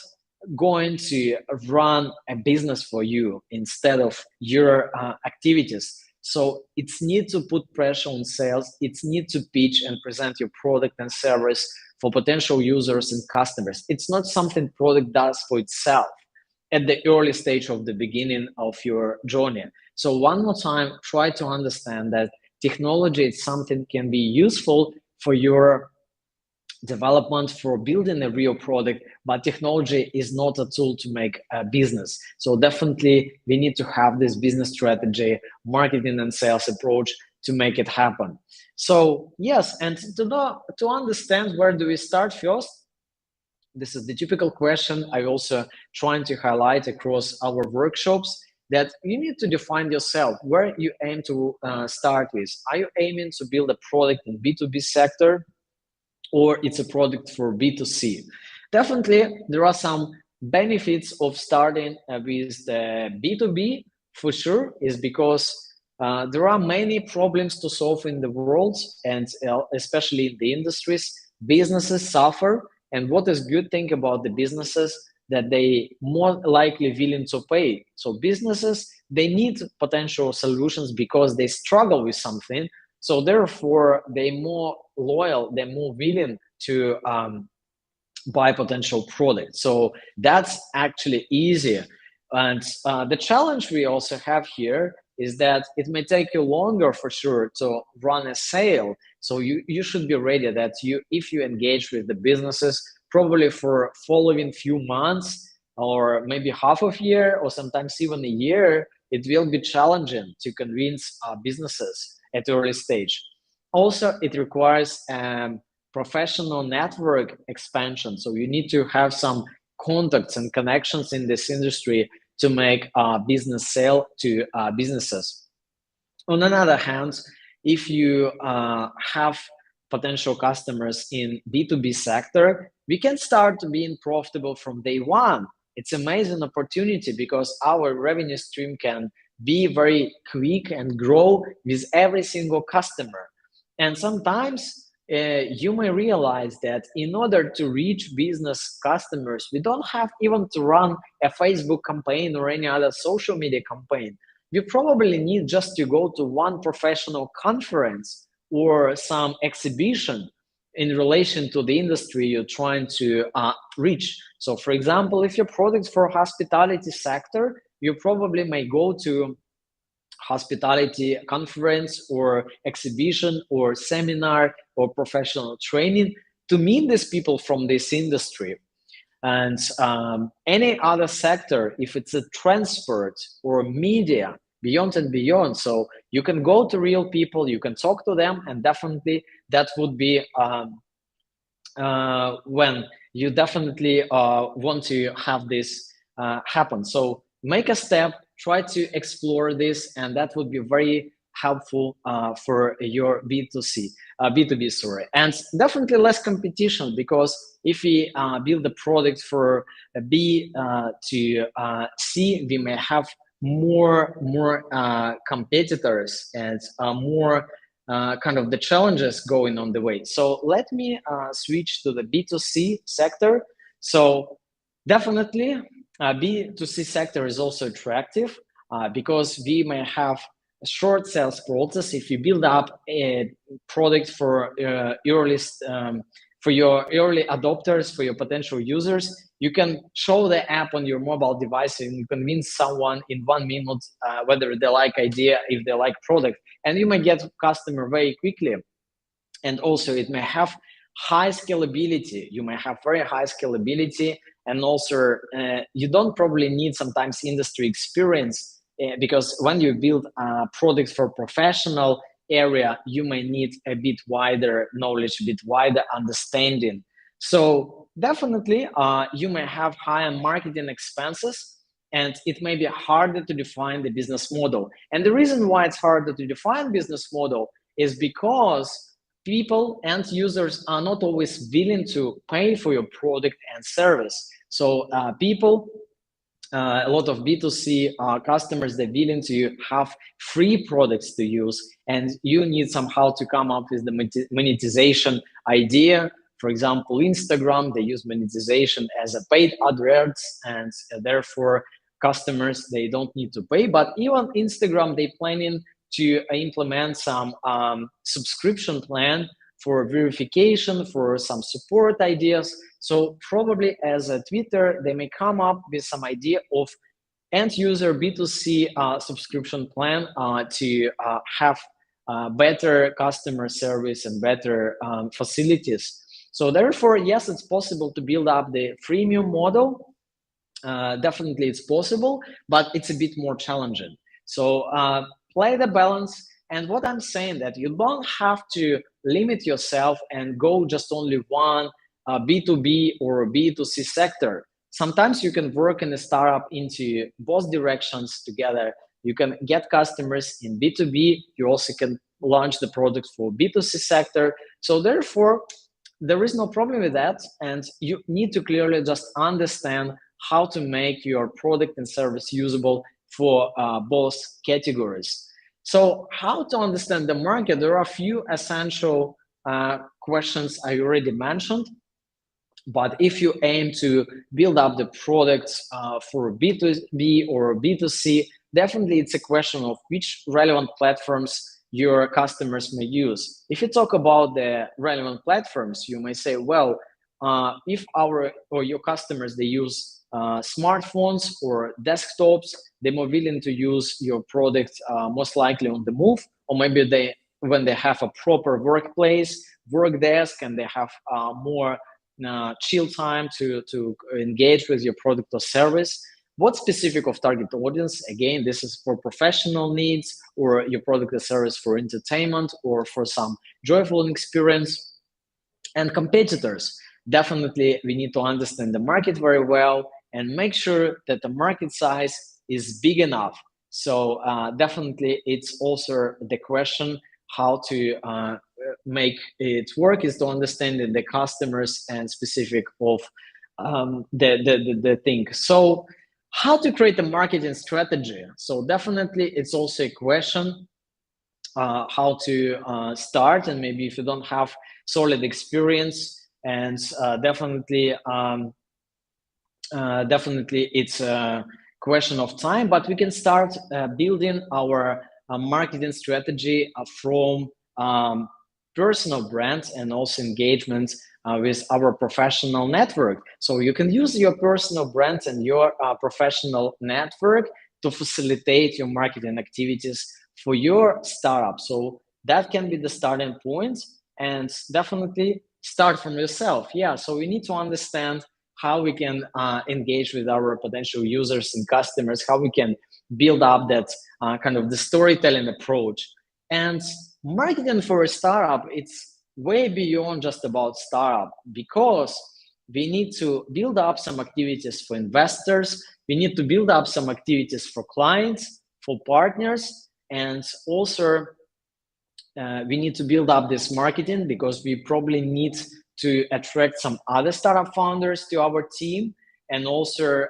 going to run a business for you instead of your activities. So it's need to put pressure on sales. It's need to pitch and present your product and service for potential users and customers. It's not something product does for itself at the early stage of the beginning of your journey. So one more time, try to understand that technology is something can be useful for your development, for building a real product, but technology is not a tool to make a business. So definitely we need to have this business strategy, marketing and sales approach to make it happen. So yes, and to understand where do we start first, this is the typical question I also trying to highlight across our workshops, that you need to define yourself where you aim to start with. Are you aiming to build a product in B2B sector, or it's a product for B2C? Definitely, there are some benefits of starting with the B2B for sure, is because there are many problems to solve in the world, and especially in the industries, businesses suffer. And what is good thing about the businesses, that they more likely willing to pay. So businesses, they need potential solutions because they struggle with something. So therefore, they're more loyal, they're more willing to buy potential products. So that's actually easier. And the challenge we also have here is that it may take you longer for sure to run a sale. So you should be ready that if you engage with the businesses, probably for following few months or maybe half of year or sometimes even a year, it will be challenging to convince businesses at the early stage. Also, it requires professional network expansion. So you need to have some contacts and connections in this industry to make a business sale to businesses. On the other hand, if you have potential customers in B2B sector, we can start being profitable from day one. It's an amazing opportunity because our revenue stream can be very quick and grow with every single customer. And sometimes you may realize that in order to reach business customers, we don't have even to run a Facebook campaign or any other social media campaign. You probably need just to go to one professional conference or some exhibition in relation to the industry you're trying to reach. So for example, if your product's for hospitality sector, you probably may go to hospitality conference or exhibition or seminar or professional training to meet these people from this industry. And any other sector, if it's a transport or media, beyond and beyond. So you can go to real people, you can talk to them, and definitely that would be when you definitely want to have this happen. So make a step, try to explore this, and that would be very helpful for your B2B, sorry. And definitely less competition, because if we build a product for B to C, we may have more competitors and more kind of the challenges going on the way. So let me switch to the B2C sector. So definitely B2C sector is also attractive because we may have a short sales process. If you build up a product for for your early adopters, for your potential users, you can show the app on your mobile device and you convince someone in 1 minute whether they like idea, if they like product, and you may get customer very quickly. And also it may have high scalability. You may have very high scalability, and also you don't probably need sometimes industry experience because when you build a product for professional, area, you may need a bit wider knowledge, a bit wider understanding. So definitely, you may have higher marketing expenses, and it may be harder to define the business model. And the reason why it's harder to define business model is because people and users are not always willing to pay for your product and service. So a lot of B2C customers, they're willing to have free products to use, and you need somehow to come up with the monetization idea. For example, Instagram, they use monetization as a paid adverts, and therefore customers, they don't need to pay. But even Instagram, they planning to implement some subscription plan for verification, for some support ideas. So probably as a Twitter, they may come up with some idea of end user B2C subscription plan to have better customer service and better facilities. So therefore, yes, it's possible to build up the freemium model. Definitely it's possible, but it's a bit more challenging. So play the balance. And what I'm saying that you don't have to limit yourself and go just only one B2B or B2C sector. Sometimes you can work in a startup into both directions together. You can get customers in B2B. You also can launch the product for B2C sector. So therefore, there is no problem with that. And you need to clearly just understand how to make your product and service usable for both categories. So how to understand the market? There are a few essential questions I already mentioned. But if you aim to build up the products for B2B or B2C, definitely it's a question of which relevant platforms your customers may use. If you talk about the relevant platforms, you may say, well, if your customers, they use smartphones or desktops, they're more willing to use your product most likely on the move, or maybe when they have a proper workplace, work desk, and they have more chill time to engage with your product or service. What specific of target audience? Again, this is for professional needs, or your product or service for entertainment, or for some joyful experience. And competitors, definitely we need to understand the market very well and make sure that the market size is big enough. So definitely it's also the question how to make it work is to understand the customers and specific of the thing. So how to create a marketing strategy? So definitely it's also a question how to start, and maybe if you don't have solid experience, and definitely it's a question of time, but we can start building our marketing strategy from personal brands and also engagement with our professional network. So you can use your personal brand and your professional network to facilitate your marketing activities for your startup. So that can be the starting point, and definitely start from yourself. Yeah, so we need to understand how we can engage with our potential users and customers, how we can build up that kind of the storytelling approach. And marketing for a startup, it's way beyond just about startup, because we need to build up some activities for investors, we need to build up some activities for clients, for partners, and also we need to build up this marketing because we probably need to attract some other startup founders to our team, and also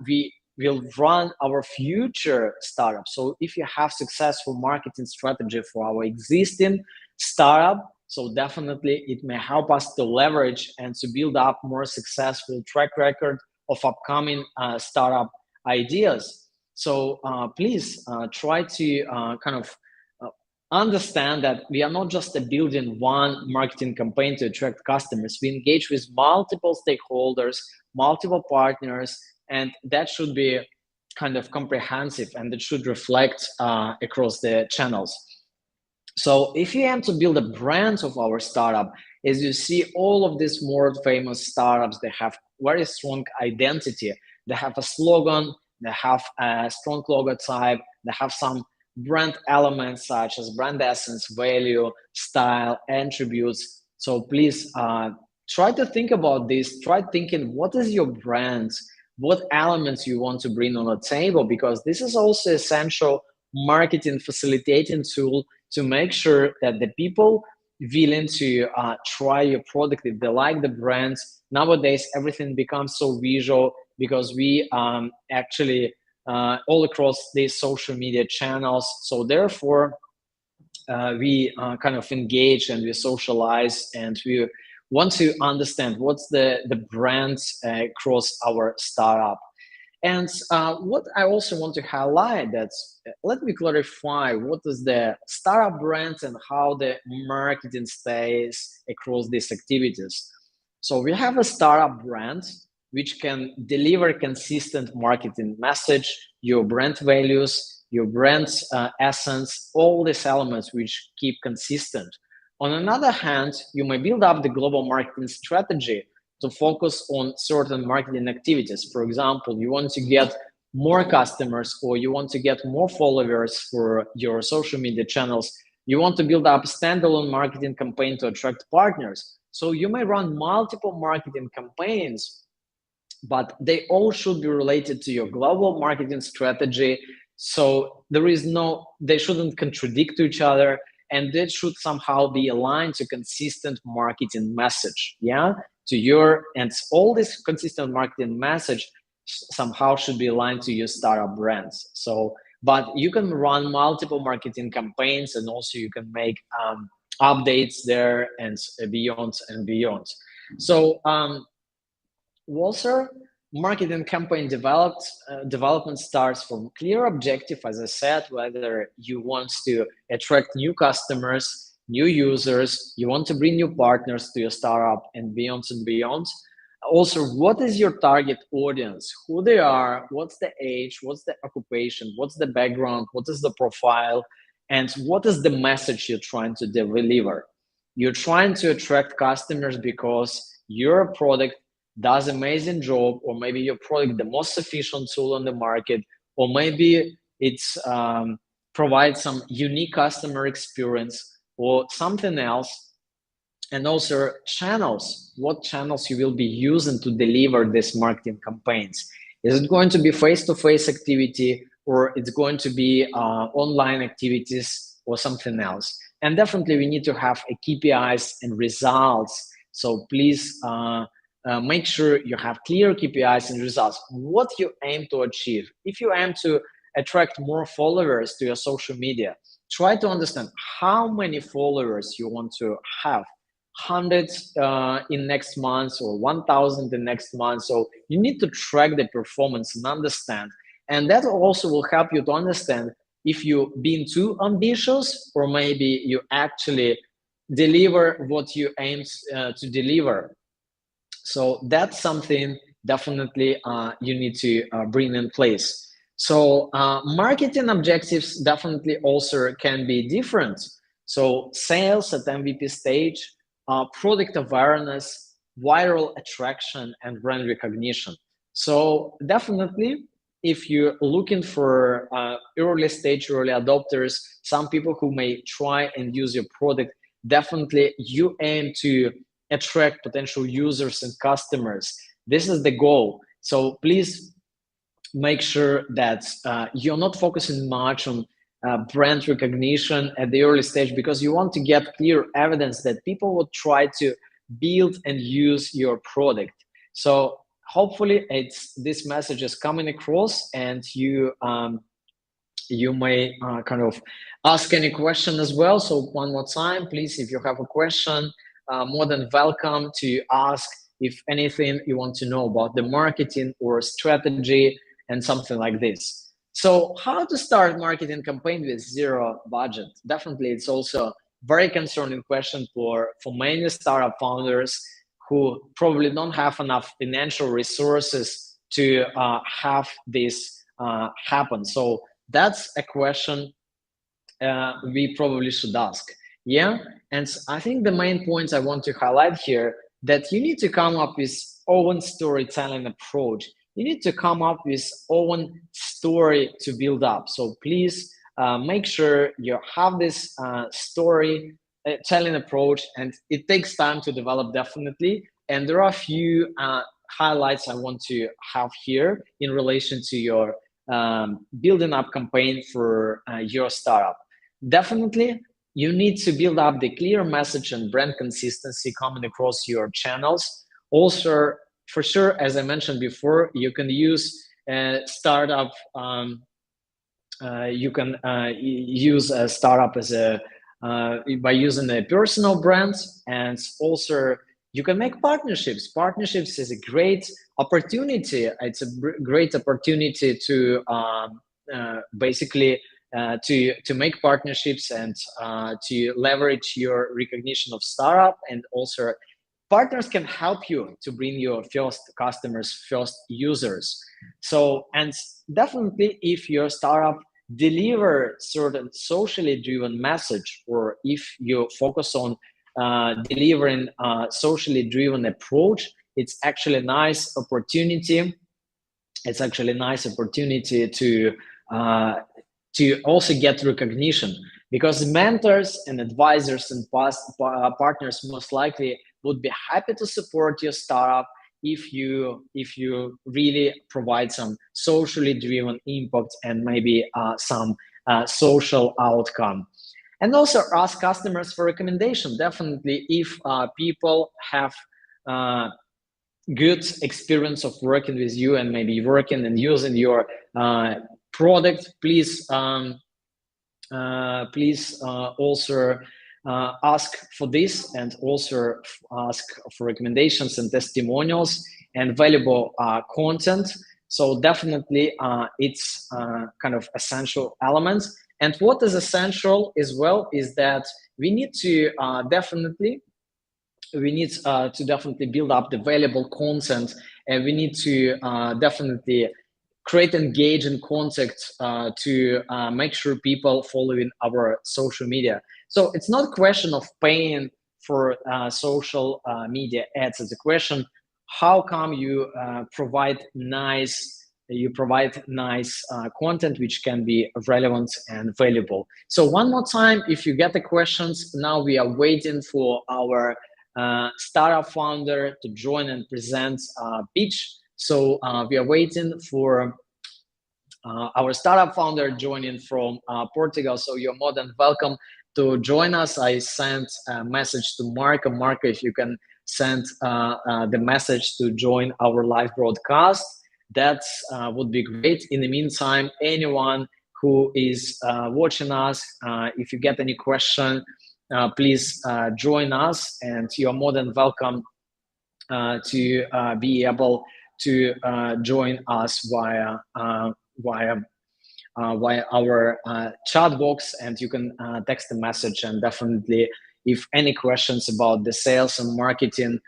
we will run our future startup. So if you have successful marketing strategy for our existing startup, so definitely it may help us to leverage and to build up more successful track record of upcoming startup ideas. So please try to kind of understand that we are not just building one marketing campaign to attract customers. We engage with multiple stakeholders, multiple partners, and that should be kind of comprehensive, and it should reflect across the channels. So if you aim to build a brand of our startup, as you see, all of these more famous startups, they have very strong identity. They have a slogan, they have a strong logo type, they have some brand elements such as brand essence, value, style, attributes. So please try to think about this. Try thinking, what is your brand? What elements you want to bring on the table? Because this is also essential marketing facilitating tool to make sure that the people willing to try your product, if they like the brands. Nowadays everything becomes so visual because we actually all across these social media channels, so therefore we kind of engage and we socialize and we want to understand what's the brands across our startup. And what I also want to highlight that let me clarify what is the startup brands and how the marketing stays across these activities. So we have a startup brand which can deliver consistent marketing message, your brand values, your brand's essence, all these elements which keep consistent. On another hand, you may build up the global marketing strategy to focus on certain marketing activities. For example, you want to get more customers or you want to get more followers for your social media channels. You want to build up a standalone marketing campaign to attract partners. So you may run multiple marketing campaigns, but they all should be related to your global marketing strategy. So they shouldn't contradict to each other, and they should somehow be aligned to consistent marketing message. Yeah, and all this consistent marketing message somehow should be aligned to your startup brands. So, but you can run multiple marketing campaigns, and also you can make updates there and beyond and beyond. So, Walter, marketing campaign development starts from clear objective, as I said, whether you want to attract new customers, new users, you want to bring new partners to your startup and beyond and beyond. Also, what is your target audience? Who they are, what's the age, what's the occupation, what's the background, what is the profile, and what is the message you're trying to deliver? You're trying to attract customers because your product does amazing job, or maybe your product the most efficient tool on the market, or maybe it's provides some unique customer experience or something else. And also channels, what channels you will be using to deliver these marketing campaigns. Is it going to be face-to-face activity, or it's going to be online activities or something else? And definitely we need to have a KPIs and results. So please make sure you have clear KPIs and results. What you aim to achieve. If you aim to attract more followers to your social media, try to understand how many followers you want to have. Hundreds in next month or 1,000 in next month. So you need to track the performance and understand. And that also will help you to understand if you're being too ambitious, or maybe you actually deliver what you aim to deliver. So that's something definitely you need to bring in place. So marketing objectives definitely also can be different. So sales at MVP stage, product awareness, viral attraction, and brand recognition. So definitely, if you're looking for early stage, early adopters, some people who may try and use your product, definitely you aim to attract potential users and customers. This is the goal. So please make sure that you're not focusing much on brand recognition at the early stage, because you want to get clear evidence that people will try to build and use your product. So hopefully this message is coming across, and you may kind of ask any question as well. So one more time, please, if you have a question, more than welcome to ask. If anything you want to know about the marketing or strategy and something like this. So how to start marketing campaign with zero budget? Definitely, it's also very concerning question for many startup founders who probably don't have enough financial resources to have this happen. So that's a question we probably should ask. Yeah, and I think the main points I want to highlight here, that you need to come up with own storytelling approach. You need to come up with own story to build up. So please make sure you have this story telling approach, and it takes time to develop, definitely. And there are a few highlights I want to have here in relation to your building up campaign for your startup. Definitely, you need to build up the clear message and brand consistency coming across your channels. Also, for sure, as I mentioned before, you can use startup. You can use a startup as a by using a personal brand, and also you can make partnerships. Partnerships is a great opportunity. It's a great opportunity to basically to make partnerships and to leverage your recognition of startup. And also partners can help you to bring your first customers, first users. So, and definitely if your startup deliver certain socially driven message, or if you focus on delivering a socially driven approach, it's actually a nice opportunity. It's actually a nice opportunity to also get recognition, because mentors and advisors and partners most likely would be happy to support your startup if you really provide some socially driven impact and maybe some social outcome. And also ask customers for recommendation. Definitely, if people have good experience of working with you and maybe working and using your product, please also ask for this, and also ask for recommendations and testimonials and valuable content. So definitely it's kind of essential elements. And what is essential as well is that we need to definitely build up the valuable content, and we need to definitely create engaging content to make sure people following our social media. So it's not a question of paying for social media ads. It's a question, how come you provide nice content which can be relevant and valuable. So one more time, if you get the questions, now we are waiting for our startup founder to join and present pitch. So we are waiting for our startup founder joining from Portugal. So you're more than welcome to join us. I sent a message to Marco. Marco, if you can send the message to join our live broadcast, that would be great. In the meantime, anyone who is watching us, if you get any question, please join us, and you're more than welcome to be able to join us via our chat box, and you can text a message. And definitely, if any questions about the sales and marketing,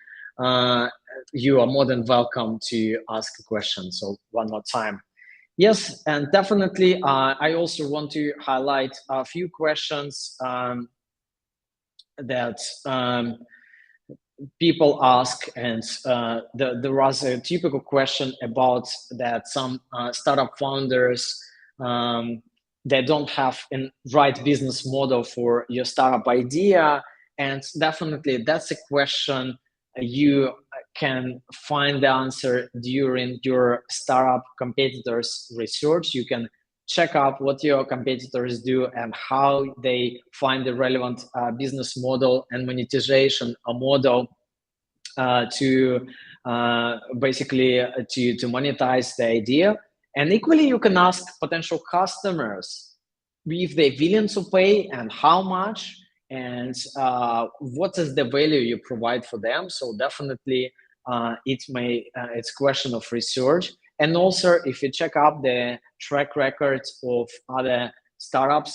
you are more than welcome to ask a question. So one more time. Yes, and definitely, I also want to highlight a few questions that people ask, and there was a typical question about that some startup founders they don't have a right business model for your startup idea. And definitely that's a question you can find the answer during your startup competitors research. You can check out what your competitors do and how they find the relevant business model and monetization model to basically to monetize the idea. And equally, you can ask potential customers if they're willing to pay and how much, and what is the value you provide for them. So definitely, it's a question of research. And also, if you check out the track records of other startups,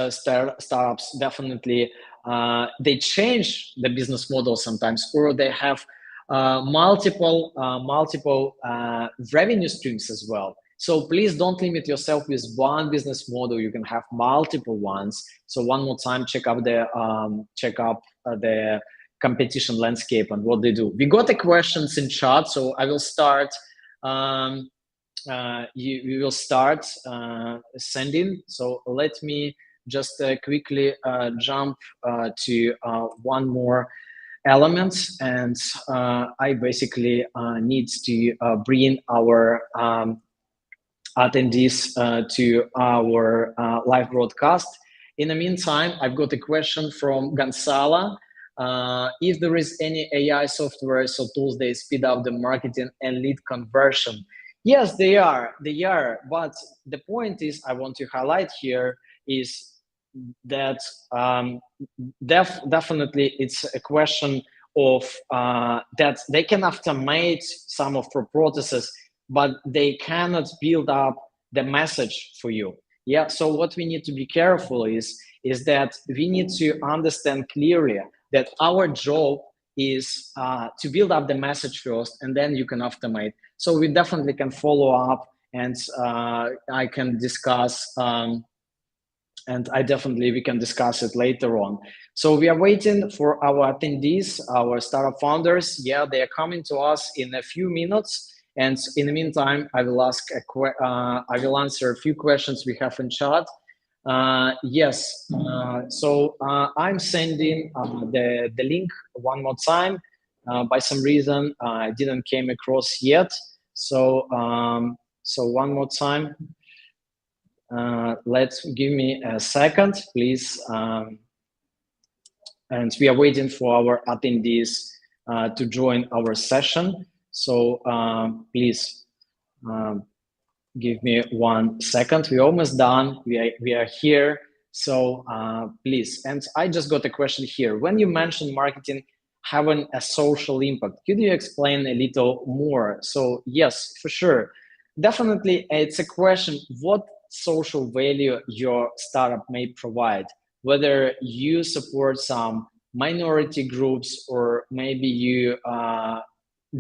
startups definitely they change the business model sometimes, or they have multiple revenue streams as well. So please don't limit yourself with one business model. You can have multiple ones. So one more time, check up the competition landscape and what they do. We got the questions in chat, so I will start we will start sending. So let me just quickly jump to one more element, and I basically need to bring our attendees to our live broadcast. In the meantime, I've got a question from Gonzalo. If there is any AI software or tools they speed up the marketing and lead conversion? Yes, they are. They are. But the point is, I want to highlight here is that definitely it's a question of that they can automate some of the processes, but they cannot build up the message for you. Yeah. So what we need to be careful is that we need to understand clearly that our job is to build up the message first, and then you can automate. So we definitely can follow up, and I can discuss. And we can discuss it later on. So we are waiting for our attendees, our startup founders. Yeah, they are coming to us in a few minutes. And in the meantime, I will answer a few questions we have in chat. Yes, so I'm sending the link one more time. By some reason, I didn't came across yet. So one more time. Let's give me a second, please. And we are waiting for our attendees to join our session. So please give me 1 second. We're almost done. We are here. So please. And I just got a question here. When you mentioned marketing having a social impact, could you explain a little more? So yes, for sure. Definitely, it's a question, what social value your startup may provide, whether you support some minority groups, or maybe you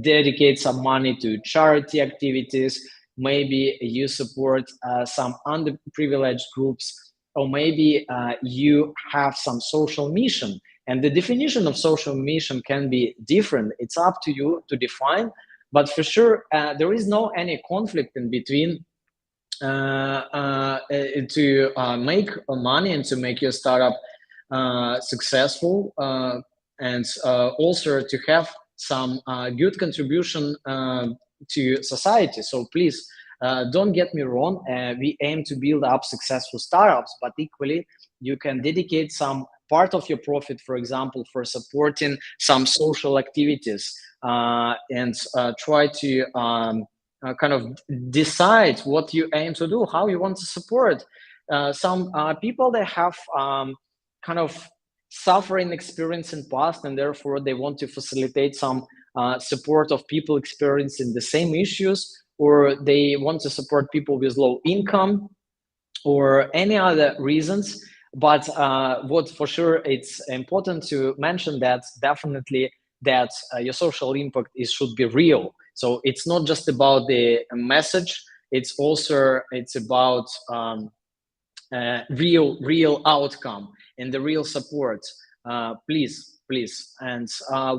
dedicate some money to charity activities, maybe you support some underprivileged groups, or maybe you have some social mission. And the definition of social mission can be different. It's up to you to define, but for sure, there is no any conflict in between to make money and to make your startup successful, and also to have some good contribution to society. So please don't get me wrong. We aim to build up successful startups, but equally you can dedicate some part of your profit, for example, for supporting some social activities, and try to kind of decide what you aim to do, how you want to support some people that have kind of suffering experience in past, and therefore they want to facilitate some support of people experiencing the same issues, or they want to support people with low income, or any other reasons. But what for sure it's important to mention, that definitely that your social impact should be real. So it's not just about the message, it's about real outcome and the real support. Please. And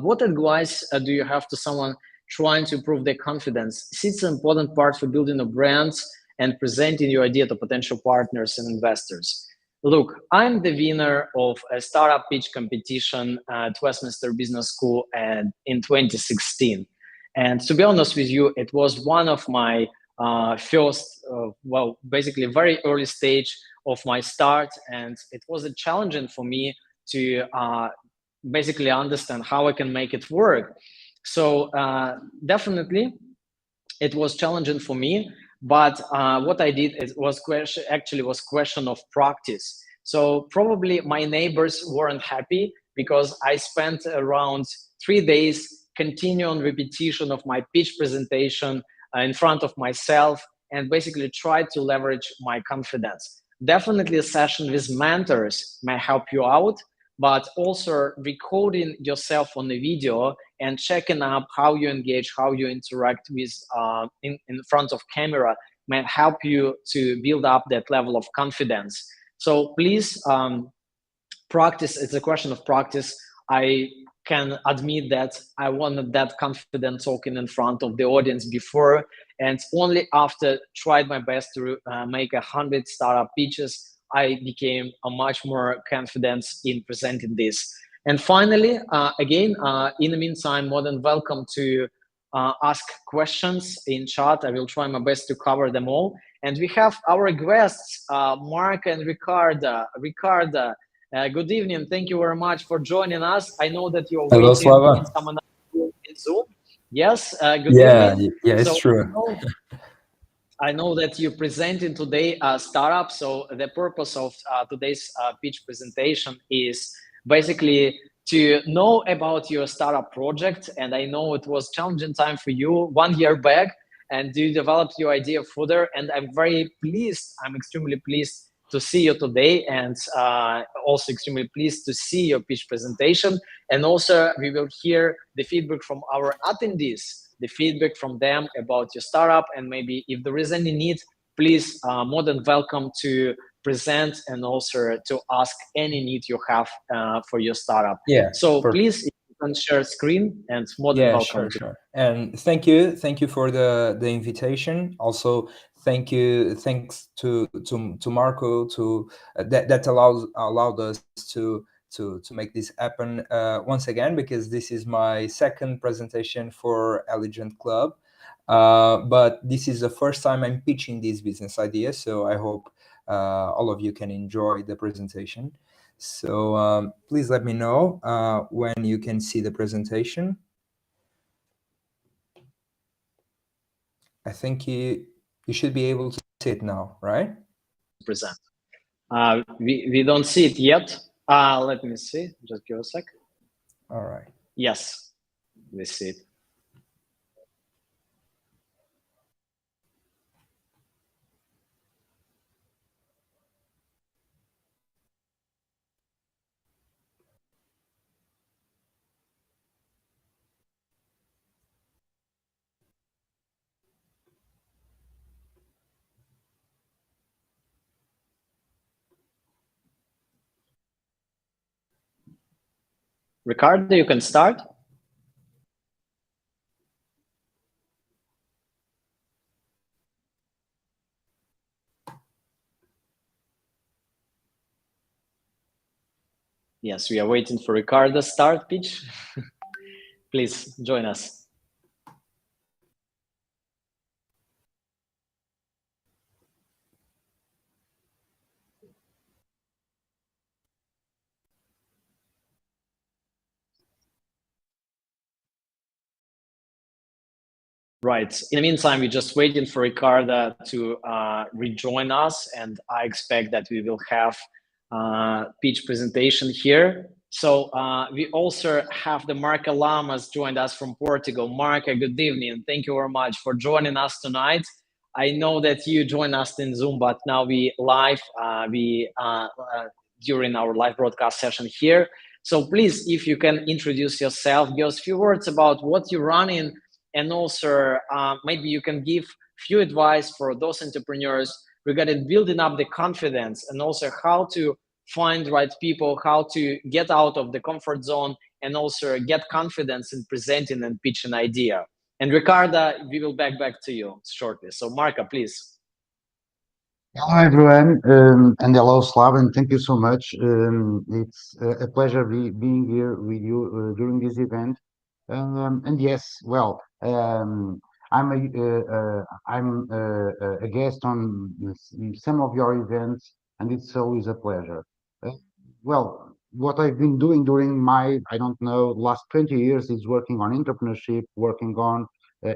what advice do you have to someone trying to improve their confidence? It's an important part for building a brand and presenting your idea to potential partners and investors. Look, I'm the winner of a startup pitch competition at Westminster Business School in 2016. And to be honest with you, it was one of my first, basically very early stage of my start. And it was challenging for me to basically understand how I can make it work. So definitely it was challenging for me. But what I did was question of practice. So probably my neighbors weren't happy because I spent around 3 days continuing repetition of my pitch presentation in front of myself, and basically tried to leverage my confidence. Definitely a session with mentors may help you out, but also recording yourself on the video and checking up how you engage, how you interact with in front of camera may help you to build up that level of confidence. So please practice. It's a question of practice. I can admit that I wanted that confident talking in front of the audience before, And only after tried my best to make 100 startup pitches, I became a much more confident in presenting this. And finally, again, in the meantime, more than welcome to ask questions in chat. I will try my best to cover them all. And we have our guests, Mark and Ricarda. Ricarda, good evening. Thank you very much for joining us. I know that you're Hello, waiting Slava. in someone in Zoom. Yes, good Yeah, evening. yeah, it's So true. I know that you're presenting today a startup. So the purpose of today's pitch presentation is basically to know about your startup project. And I know it was challenging time for you 1 year back, and you developed your idea further. And I'm very pleased. I'm extremely pleased to see you today, and also extremely pleased to see your pitch presentation. And also, we will hear the feedback from our attendees, the feedback from them about your startup, and maybe if there is any need, please more than welcome to present and also to ask any need you have for your startup. Yeah, So perfect. please, if you can share screen, and more than Yeah, welcome sure, to. sure. And thank you for the invitation. Also, thanks to Marco to that allowed us to make this happen once again, because this is my second presentation for Eligent Club. But this is the first time I'm pitching this business idea, so I hope all of you can enjoy the presentation. So please let me know when you can see the presentation. I think you should be able to see it now, right? Present. We don't see it yet. Let me see. Just give a sec. All right. Yes, we see it. Ricardo, you can start. Yes, we are waiting for Ricardo's start pitch. Please join us. Right. In the meantime, we're just waiting for Ricardo to rejoin us, and I expect that we will have pitch presentation here. So we also have the Marca Lamas joined us from Portugal. Marca, good evening. Thank you very much for joining us tonight. I know that you joined us in Zoom, but now we live. During our live broadcast session here. So please, if you can introduce yourself, give us a few words about what you're running, and also maybe you can give few advice for those entrepreneurs regarding building up the confidence, and also how to find right people, how to get out of the comfort zone, and also get confidence in presenting and pitching idea. And Ricardo, we will back to you shortly. So Marca, please. Hello, everyone, and hello, Slavan. Thank you so much. It's a pleasure being here with you during this event. And yes, well, I'm a guest on some of your events, and it's always a pleasure. Uh, well, what I've been doing during my, I don't know, last 20 years is working on entrepreneurship, working on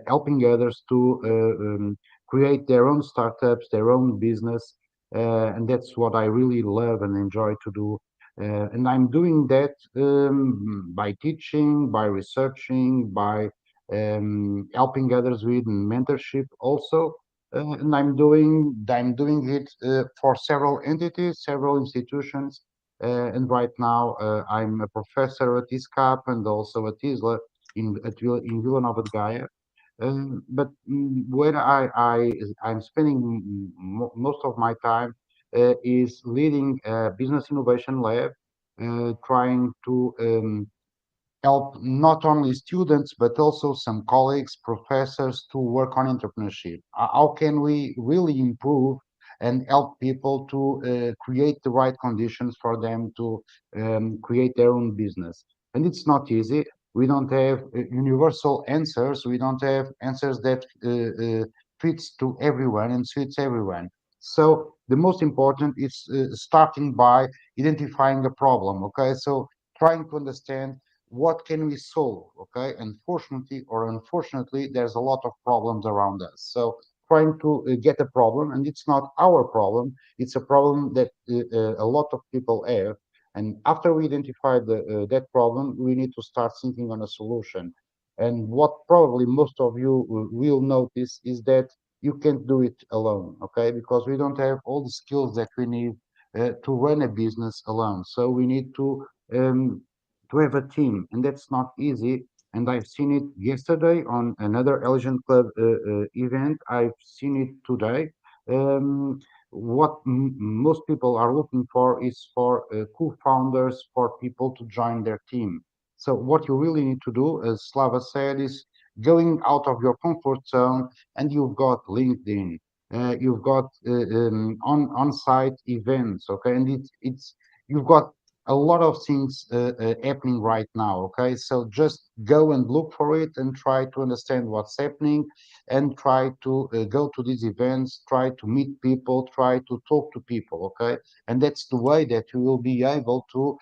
helping others to create their own startups, their own business, and that's what I really love and enjoy to do. And I'm doing that by teaching, by researching, by helping others with mentorship also. And I'm doing it for several entities, several institutions. And right now, I'm a professor at ISCAP and also at ISLA in Vila Nova de Gaia. But where I'm spending most of my time is leading a business innovation lab, trying to help not only students but also some colleagues, professors to work on entrepreneurship. How can we really improve and help people to create the right conditions for them to create their own business? And it's not easy. We don't have universal answers. We don't have answers that fits to everyone and suits everyone. So the most important is starting by identifying a problem. Okay, so trying to understand what can we solve. Okay, unfortunately or unfortunately, there's a lot of problems around us. So trying to get a problem, and it's not our problem. It's a problem that a lot of people have. And after we identify that problem, we need to start thinking on a solution. And what probably most of you will notice is that you can't do it alone, okay? Because we don't have all the skills that we need to run a business alone. So we need um, to have a team, and that's not easy. And I've seen it yesterday on another Eligent Club event. I've seen it today. Um, what most people are looking for is for co-founders, for people to join their team. So what you really need to do, as Slava said, is going out of your comfort zone, and you've got LinkedIn, you've got on-site events, okay, and it's you've got a lot of things happening right now, okay. So just go and look for it and try to understand what's happening, and try to go to these events, try to meet people, try to talk to people, okay. And that's the way that you will be able to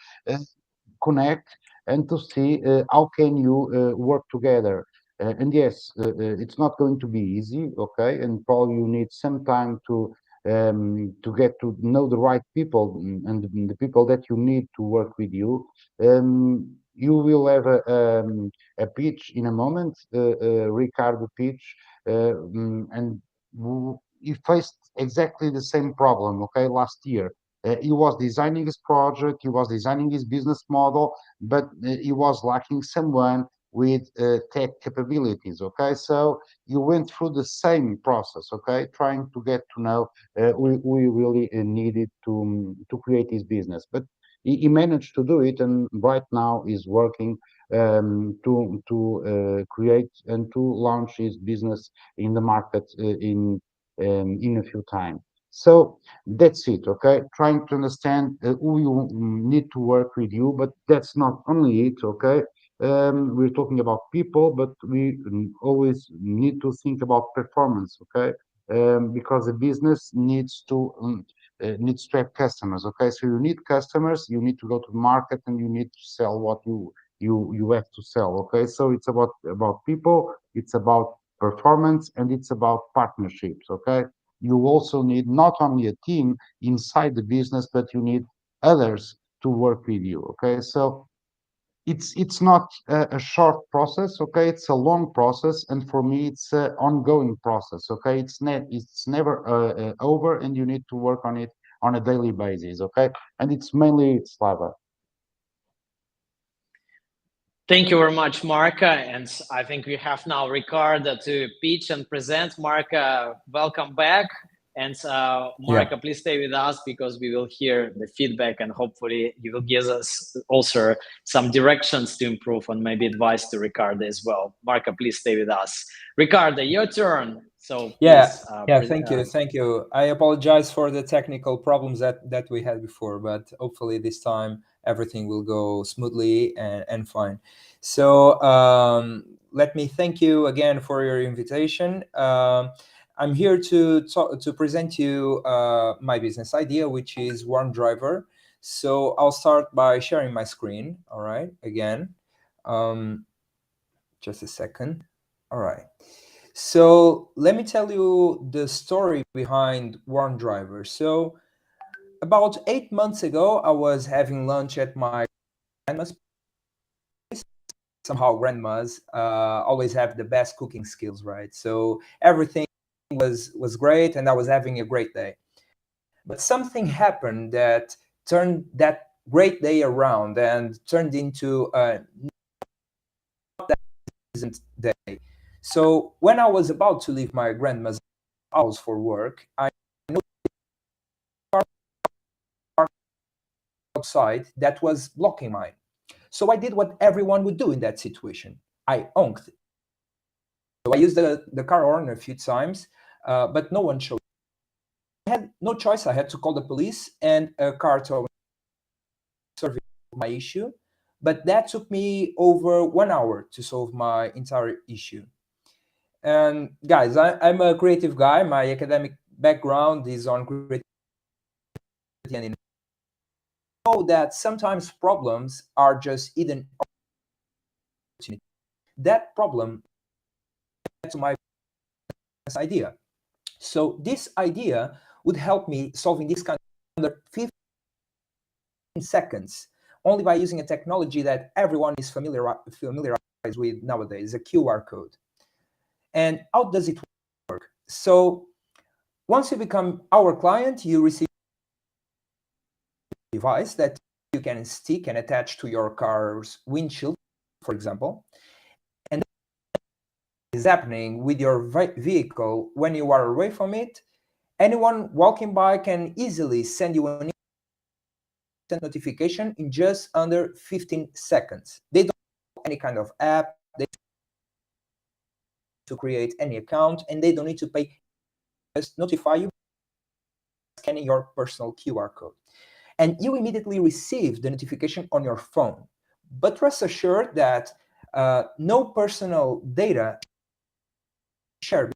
connect and to see how can you work together. And yes, it's not going to be easy, okay, and probably you need some time to get to know the right people, and the people that you need to work with you. You will have a pitch in a moment, Ricardo pitch, and he faced exactly the same problem, okay, last year. He was designing his project, he was designing his business model, but he was lacking someone with tech capabilities. Okay, so you went through the same process. Okay, trying to get to know we really needed to create this business, but he managed to do it, and right now is working to create and to launch his business in the market in a few time. So that's it, okay? Trying to understand who you need to work with you, but that's not only it, okay? We're talking about people, but we always need to think about performance, okay? Because a business needs to have customers, okay? So you need customers, you need to go to the market, and you need to sell what you have to sell, okay? So it's about people, it's about performance, and it's about partnerships, okay? You also need not only a team inside the business, but you need others to work with you. Okay, so it's not a short process. Okay, it's a long process, and for me, it's an ongoing process. Okay, it's never over, and you need to work on it on a daily basis. Okay, and it's mainly Slava. Thank you very much, Marka. And I think we have now Ricardo to pitch and present. Marka, welcome back. And Marka, please stay with us because we will hear the feedback, and hopefully you will give us also some directions to improve and maybe advice to Ricardo as well. Marka, please stay with us. Ricardo, your turn. So please, thank you. I apologize for the technical problems that we had before, but hopefully this time everything will go smoothly and fine. So let me thank you again for your invitation. I'm here to present you my business idea, which is Warm Driver. So I'll start by sharing my screen. All right, again, just a second. All right. So let me tell you the story behind Warm Driver. So about 8 months ago, I was having lunch at my grandma's. Somehow grandmas always have the best cooking skills, right? So everything was great, and I was having a great day. But something happened that turned that great day around and turned into a not that pleasant day. So when I was about to leave my grandma's house for work, I noticed a car outside that was blocking mine. So I did what everyone would do in that situation. I honked. So I used the car horn a few times, but no one showed. I had no choice. I had to call the police, and a car towing service my issue. But that took me over 1 hour to solve my entire issue. And guys, I'm a creative guy. My academic background is on creativity, and I know that sometimes problems are just hidden opportunities. That problem led to my idea. So this idea would help me solving this kind of under 15 seconds, only by using a technology that everyone is familiarized with nowadays, a QR code. And how does it work? So once you become our client, you receive a device that you can stick and attach to your car's windshield, for example. And is happening with your vehicle when you are away from it. Anyone walking by can easily send you an instant notification in just under 15 seconds. They don't have any kind of app, they don't need to create any account, and they don't need to pay. Just notify you scanning your personal QR code. And you immediately receive the notification on your phone. But rest assured that no personal data is shared.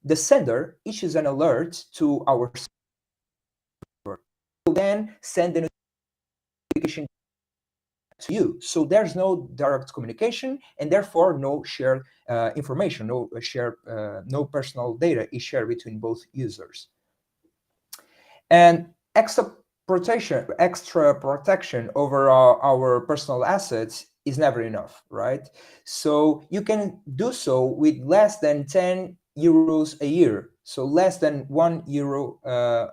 The sender issues an alert to our server. We'll then send the notification to you. So there's no direct communication, and therefore no shared information, no personal data is shared between both users. And extra protection over our personal assets is never enough, right? So you can do so with less than 10 euros a year, so less than €1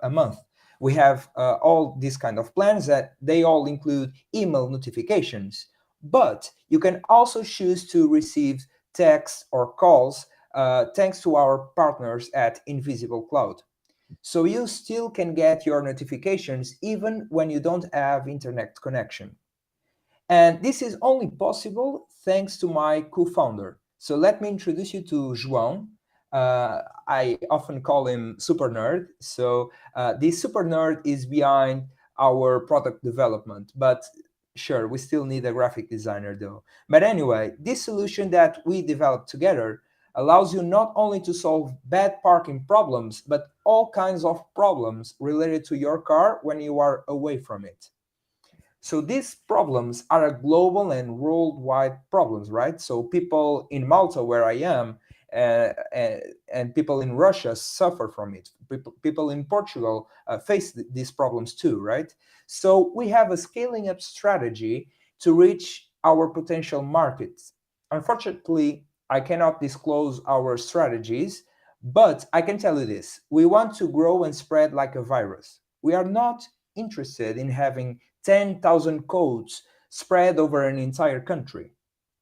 a month. We have all these kind of plans that they all include email notifications, but you can also choose to receive texts or calls thanks to our partners at Invisible Cloud. So you still can get your notifications even when you don't have internet connection. And this is only possible thanks to my co-founder. So let me introduce you to João. I often call him Super Nerd. So this Super Nerd is behind our product development, but sure, we still need a graphic designer though. But anyway, this solution that we developed together allows you not only to solve bad parking problems, but all kinds of problems related to your car when you are away from it. So these problems are a global and worldwide problems, right? So people in Malta, where I am, and people in Russia suffer from it. People in Portugal face these problems too, right? So we have a scaling up strategy to reach our potential markets. Unfortunately, I cannot disclose our strategies, but I can tell you this. We want to grow and spread like a virus. We are not interested in having 10,000 codes spread over an entire country.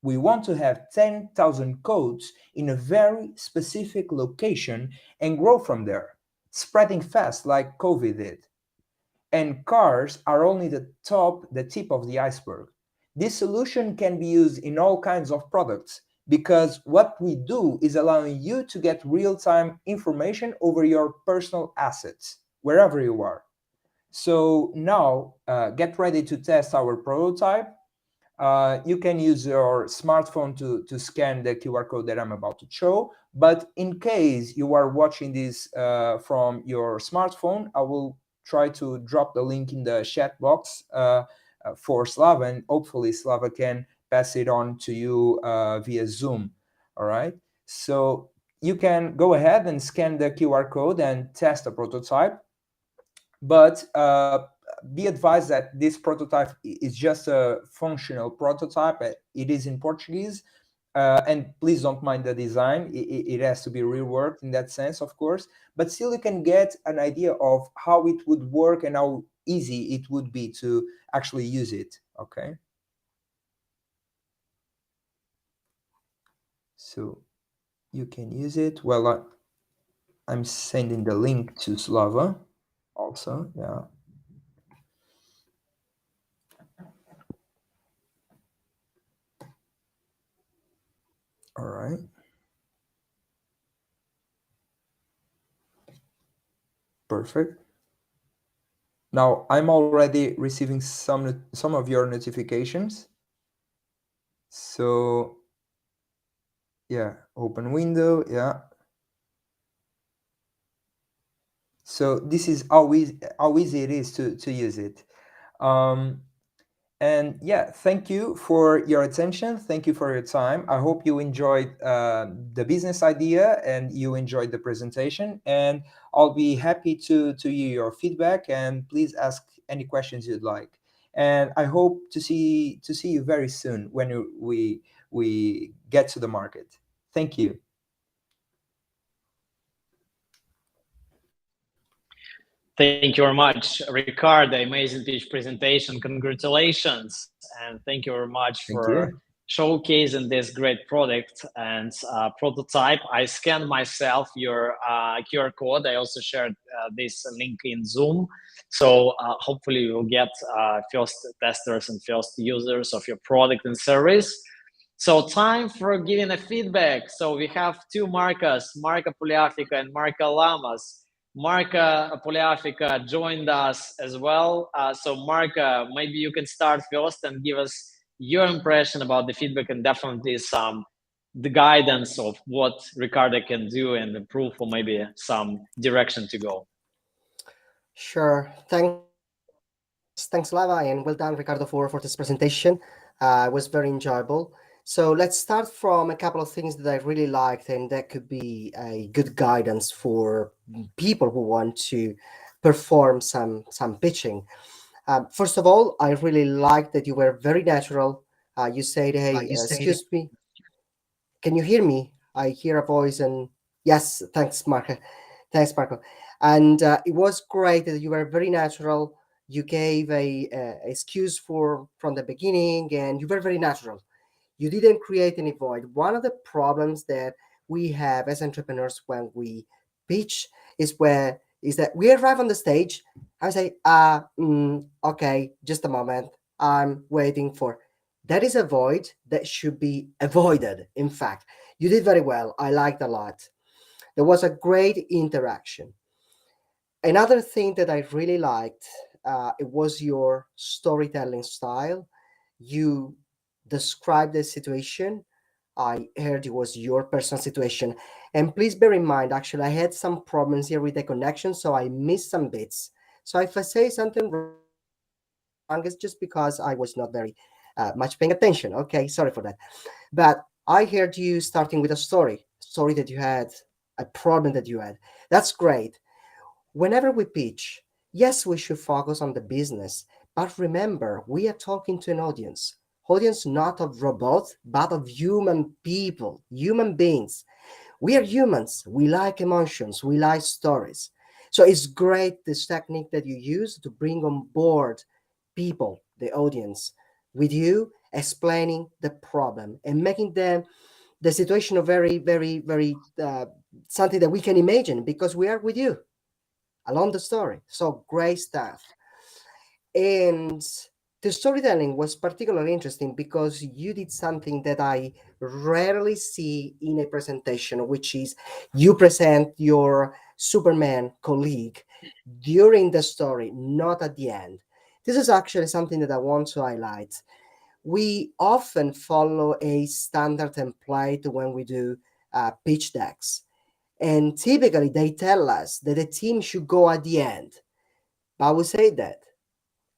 We want to have 10,000 codes in a very specific location and grow from there, spreading fast like COVID did. And cars are only the tip of the iceberg. This solution can be used in all kinds of products because what we do is allowing you to get real-time information over your personal assets, wherever you are. So now get ready to test our prototype. You can use your smartphone to scan the QR code that I'm about to show. But in case you are watching this from your smartphone, I will try to drop the link in the chat box for Slava, and hopefully Slava can pass it on to you via Zoom. All right. So you can go ahead and scan the QR code and test the prototype. But be advised that this prototype is just a functional prototype. It is in Portuguese. And please don't mind the design. It has to be reworked in that sense, of course. But still, you can get an idea of how it would work and how easy it would be to actually use it. Okay. So you can use it. Well, I'm sending the link to Slava also. Yeah. All right. Perfect. Now I'm already receiving some of your notifications. So yeah, open window. Yeah. So this is how easy it is to use it. Um, And yeah, thank you for your attention. Thank you for your time. I hope you enjoyed the business idea and you enjoyed the presentation. And I'll be happy to hear your feedback. And please ask any questions you'd like. And I hope to see you very soon when we get to the market. Thank you. Thank you very much, Ricardo. Amazing pitch presentation. Congratulations. And thank you very much Thank for you. showcasing this great product and prototype. I scanned myself your QR code. I also shared this link in Zoom. So hopefully we'll get first testers and first users of your product and service. So time for giving a feedback. So we have two Marcos, Marca Puliafika and Marca Lamas. Marca Poliafika joined us as well. So Marca, maybe you can start first and give us your impression about the feedback and definitely the guidance of what Ricardo can do and improve or maybe some direction to go. Sure. Thanks, Slava, and well done, Ricardo, for this presentation. It was very enjoyable. So let's start from a couple of things that I really liked, and that could be a good guidance for people who want to perform some pitching. First of all, I really liked that you were very natural. You said, "Hey, excuse me, can you hear me? I hear a voice." And yes, thanks, Marco. Thanks, Marco. And it was great that you were very natural. You gave a excuse from the beginning, and you were very natural. You didn't create any void. One of the problems that we have as entrepreneurs when we pitch is that we arrive on the stage. I say, okay, just a moment. I'm waiting for. That is a void that should be avoided. In fact, you did very well. I liked a lot. There was a great interaction. Another thing that I really liked, it was your storytelling style. You described the situation. I heard it was your personal situation. And please bear in mind, actually, I had some problems here with the connection, so I missed some bits. So if I say something wrong, it's just because I was not very much paying attention. Okay, sorry for that. But I heard you starting with a story that you had, a problem that you had. That's great. Whenever we pitch, yes, we should focus on the business, but remember, we are talking to an audience not of robots, but of human people, human beings. We are humans. We like emotions. We like stories. So it's great this technique that you use to bring on board people, the audience, with you, explaining the problem and making them the situation a very, very, very something that we can imagine because we are with you along the story. So great stuff. And the storytelling was particularly interesting because you did something that I rarely see in a presentation, which is you present your Superman colleague during the story, not at the end. This is actually something that I want to highlight. We often follow a standard template when we do pitch decks. And typically they tell us that the team should go at the end. But we say that.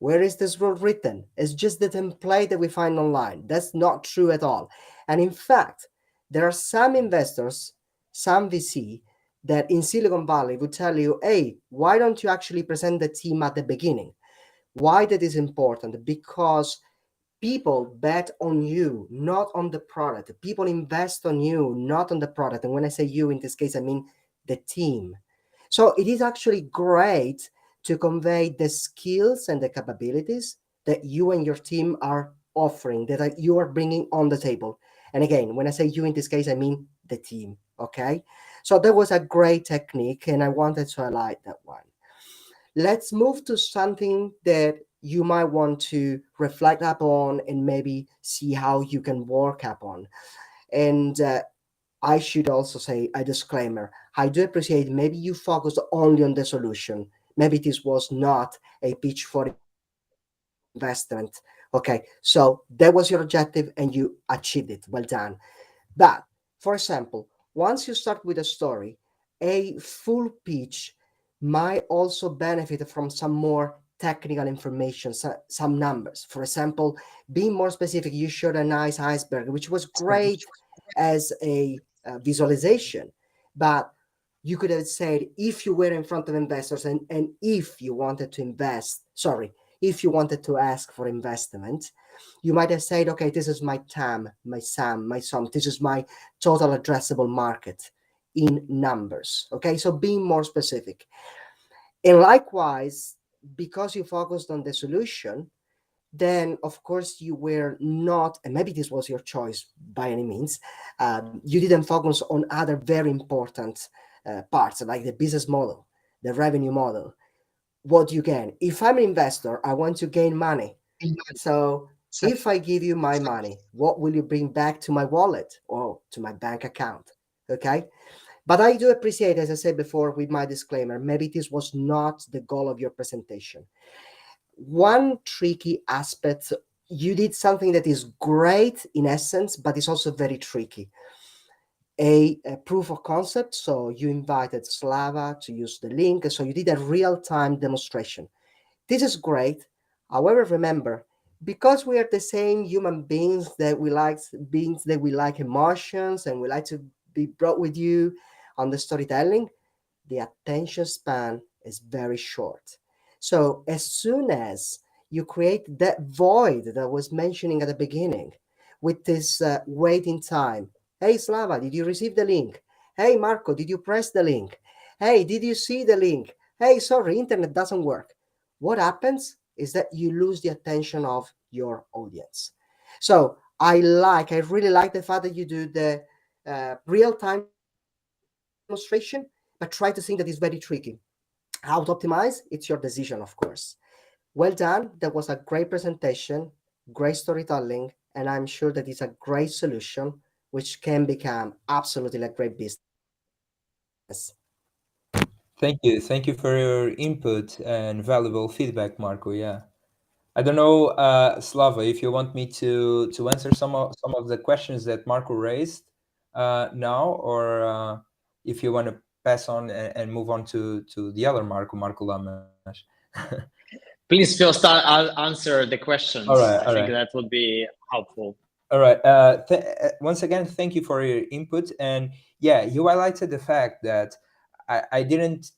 Where is this rule written? It's just the template that we find online. That's not true at all. And in fact, there are some investors, some VC, that in Silicon Valley would tell you, hey, why don't you actually present the team at the beginning? Why that is important? Because people bet on you, not on the product. People invest on you, not on the product. And when I say you, in this case, I mean the team. So it is actually great to convey the skills and the capabilities that you and your team are offering, that you are bringing on the table. And again, when I say you in this case, I mean the team. Okay. So that was a great technique, and I wanted to highlight that one. Let's move to something that you might want to reflect upon and maybe see how you can work upon. And I should also say a disclaimer. I do appreciate maybe you focused only on the solution. Maybe this was not a pitch for investment. Okay, so that was your objective and you achieved it. Well done. But for example, once you start with a story, a full pitch might also benefit from some more technical information, some numbers. For example, being more specific, you showed a nice iceberg, which was great as a visualization. But you could have said if you were in front of investors and if you wanted to invest, sorry, if you wanted to ask for investment, you might have said, okay, this is my TAM, my SAM, my SUM, this is my total addressable market in numbers. Okay, so being more specific. And likewise, because you focused on the solution, then of course you were not, and maybe this was your choice by any means, you didn't focus on other very important parts like the business model, the revenue model, what you gain. If I'm an investor, I want to gain money. So if I give you my money, what will you bring back to my wallet or to my bank account? Okay. But I do appreciate, as I said before, with my disclaimer, maybe this was not the goal of your presentation. One tricky aspect, you did something that is great in essence, but it's also very tricky. A proof of concept. So you invited Slava to use the link. So you did a real-time demonstration. This is great. However, remember, because we are the same human beings that we like emotions and we like to be brought with you on the storytelling, the attention span is very short. So as soon as you create that void that I was mentioning at the beginning, with this waiting time, hey Slava, did you receive the link? Hey Marco, did you press the link? Hey, did you see the link? Hey, sorry, internet doesn't work. What happens is that you lose the attention of your audience. So I really like the fact that you do the real time demonstration, but try to think that it's very tricky. How to optimize? It's your decision, of course. Well done. That was a great presentation, great storytelling, and I'm sure that it's a great solution which can become absolutely a great business. Thank you. Thank you for your input and valuable feedback, Marco. Yeah. I don't know, Slava, if you want me to answer some of the questions that Marco raised now, or if you want to pass on and move on to the other Marco Lamas. Please feel start answer the All questions. right, I all think right. that would be helpful. All right. Once again, thank you for your input. And yeah, you highlighted the fact that I didn't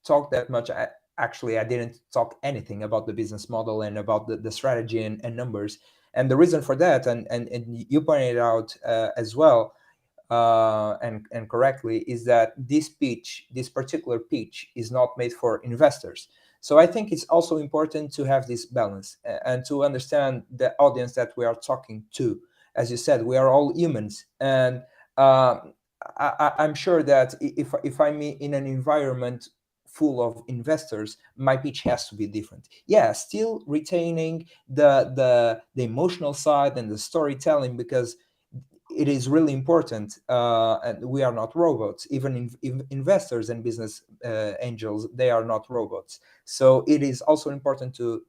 talk that much. Actually, I didn't talk anything about the business model and about the strategy and numbers. And the reason for that, and you pointed out as well, and correctly, is that this particular pitch, is not made for investors. So I think it's also important to have this balance and to understand the audience that we are talking to. As you said, we are all humans, and I'm sure that if I'm in an environment full of investors, my pitch has to be different. Yeah, still retaining the emotional side and the storytelling, because it is really important. And we are not robots. Even investors and business angels, they are not robots. So it is also important to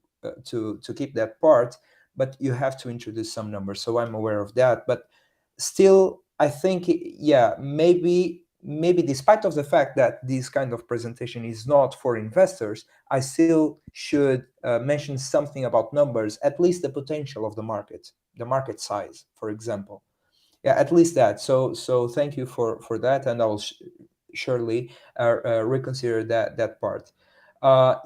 keep that part, but you have to introduce some numbers. So I'm aware of that, but still, I think, yeah, maybe despite of the fact that this kind of presentation is not for investors, I still should mention something about numbers, at least the potential of the market size, for example. Yeah, at least that. So thank you for that, and I'll surely reconsider that part.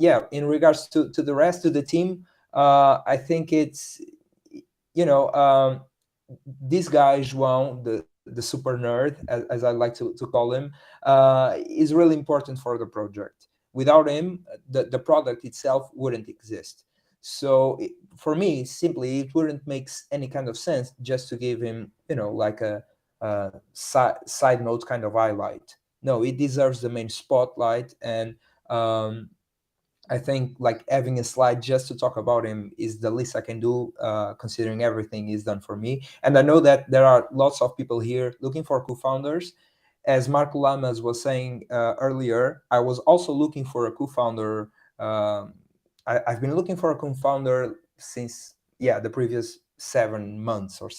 Yeah, in regards to the rest of the team, I think it's, you know, this guy João, the super nerd, as I like to call him, is really important for the project. Without him, the product itself wouldn't exist. So for me, simply, it wouldn't make any kind of sense just to give him, like a side note kind of highlight. No, it deserves the main spotlight, and I think like having a slide just to talk about him is the least I can do, considering everything is done for me. And I know that there are lots of people here looking for co-founders. As Marco Lamas was saying earlier, I was also looking for a co-founder. Um, I've been looking for a co-founder since the previous 7 months or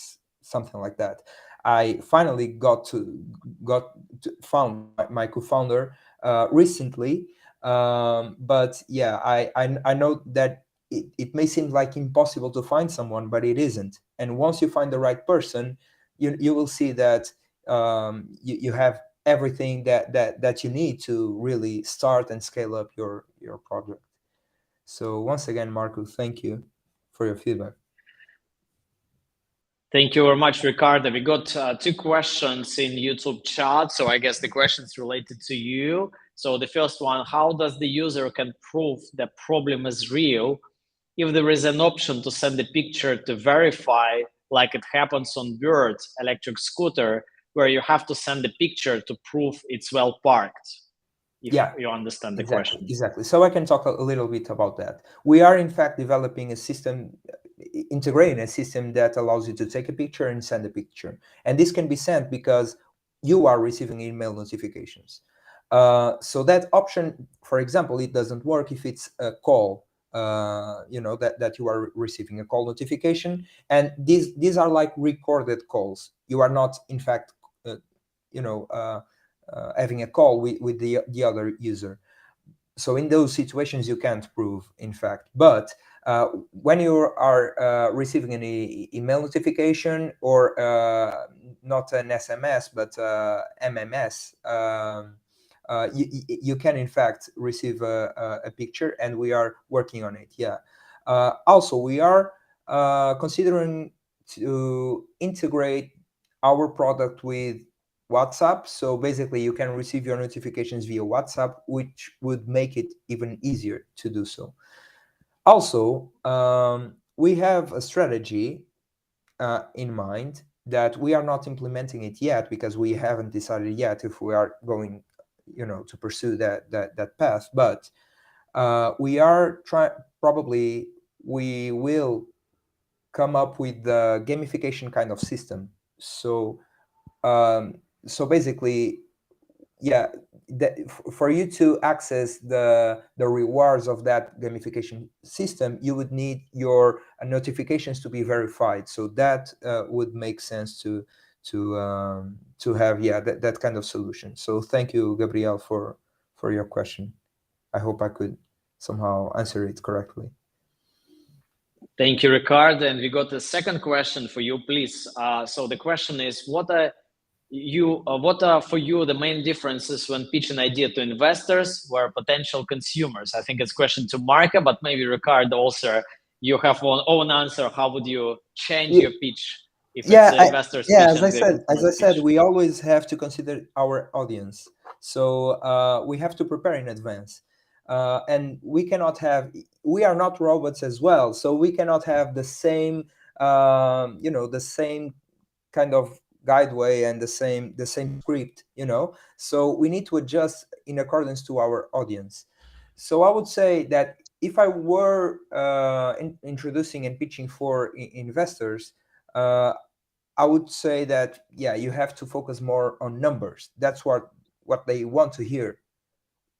something like that. I finally found my co-founder recently, but yeah, I know that it may seem like impossible to find someone, but it isn't. And once you find the right person, you will see that you have everything that you need to really start and scale up your project. So once again, Marco, thank you for your feedback. Thank you very much, Ricardo. We got two questions in YouTube chat. So I guess the questions related to you. So the first one, how does the user can prove the problem is real if there is an option to send a picture to verify, like it happens on Bird electric scooter, where you have to send a picture to prove it's well parked? If you understand the question. Exactly. So I can talk a little bit about that. We are in fact developing a system, integrating a system that allows you to take a picture and send a picture. And this can be sent because you are receiving email notifications. So that option, for example, it doesn't work if it's a call, that you are receiving a call notification. And these are like recorded calls. You are not, in fact, having a call with the other user. So in those situations, you can't prove, in fact. But when you are receiving an email notification, or not an SMS, but MMS, you can, in fact, receive a picture, and we are working on it. Yeah. Also, we are considering to integrate our product with WhatsApp. So basically, you can receive your notifications via WhatsApp, which would make it even easier to do so. Also, we have a strategy in mind that we are not implementing it yet because we haven't decided yet if we are going, to pursue that path. But we are probably we will come up with the gamification kind of system. So basically, yeah, for you to access the rewards of that gamification system, you would need your notifications to be verified. So that would make sense to have that kind of solution. So thank you, Gabriel, for your question. I hope I could somehow answer it correctly. Thank you, Ricardo. And we got a second question for you, please. So the question is, what are for you the main differences when pitching idea to investors or potential consumers? I think it's a question to Marco, but maybe Ricardo also, you have one own answer. How would you change your pitch if it's investors? As I said, we always have to consider our audience. So we have to prepare in advance. And we are not robots as well, so we cannot have the same the same kind of guideway and the same script. So we need to adjust in accordance to our audience. So I would say that if I were introducing and pitching for investors, I would say that you have to focus more on numbers. That's what they want to hear.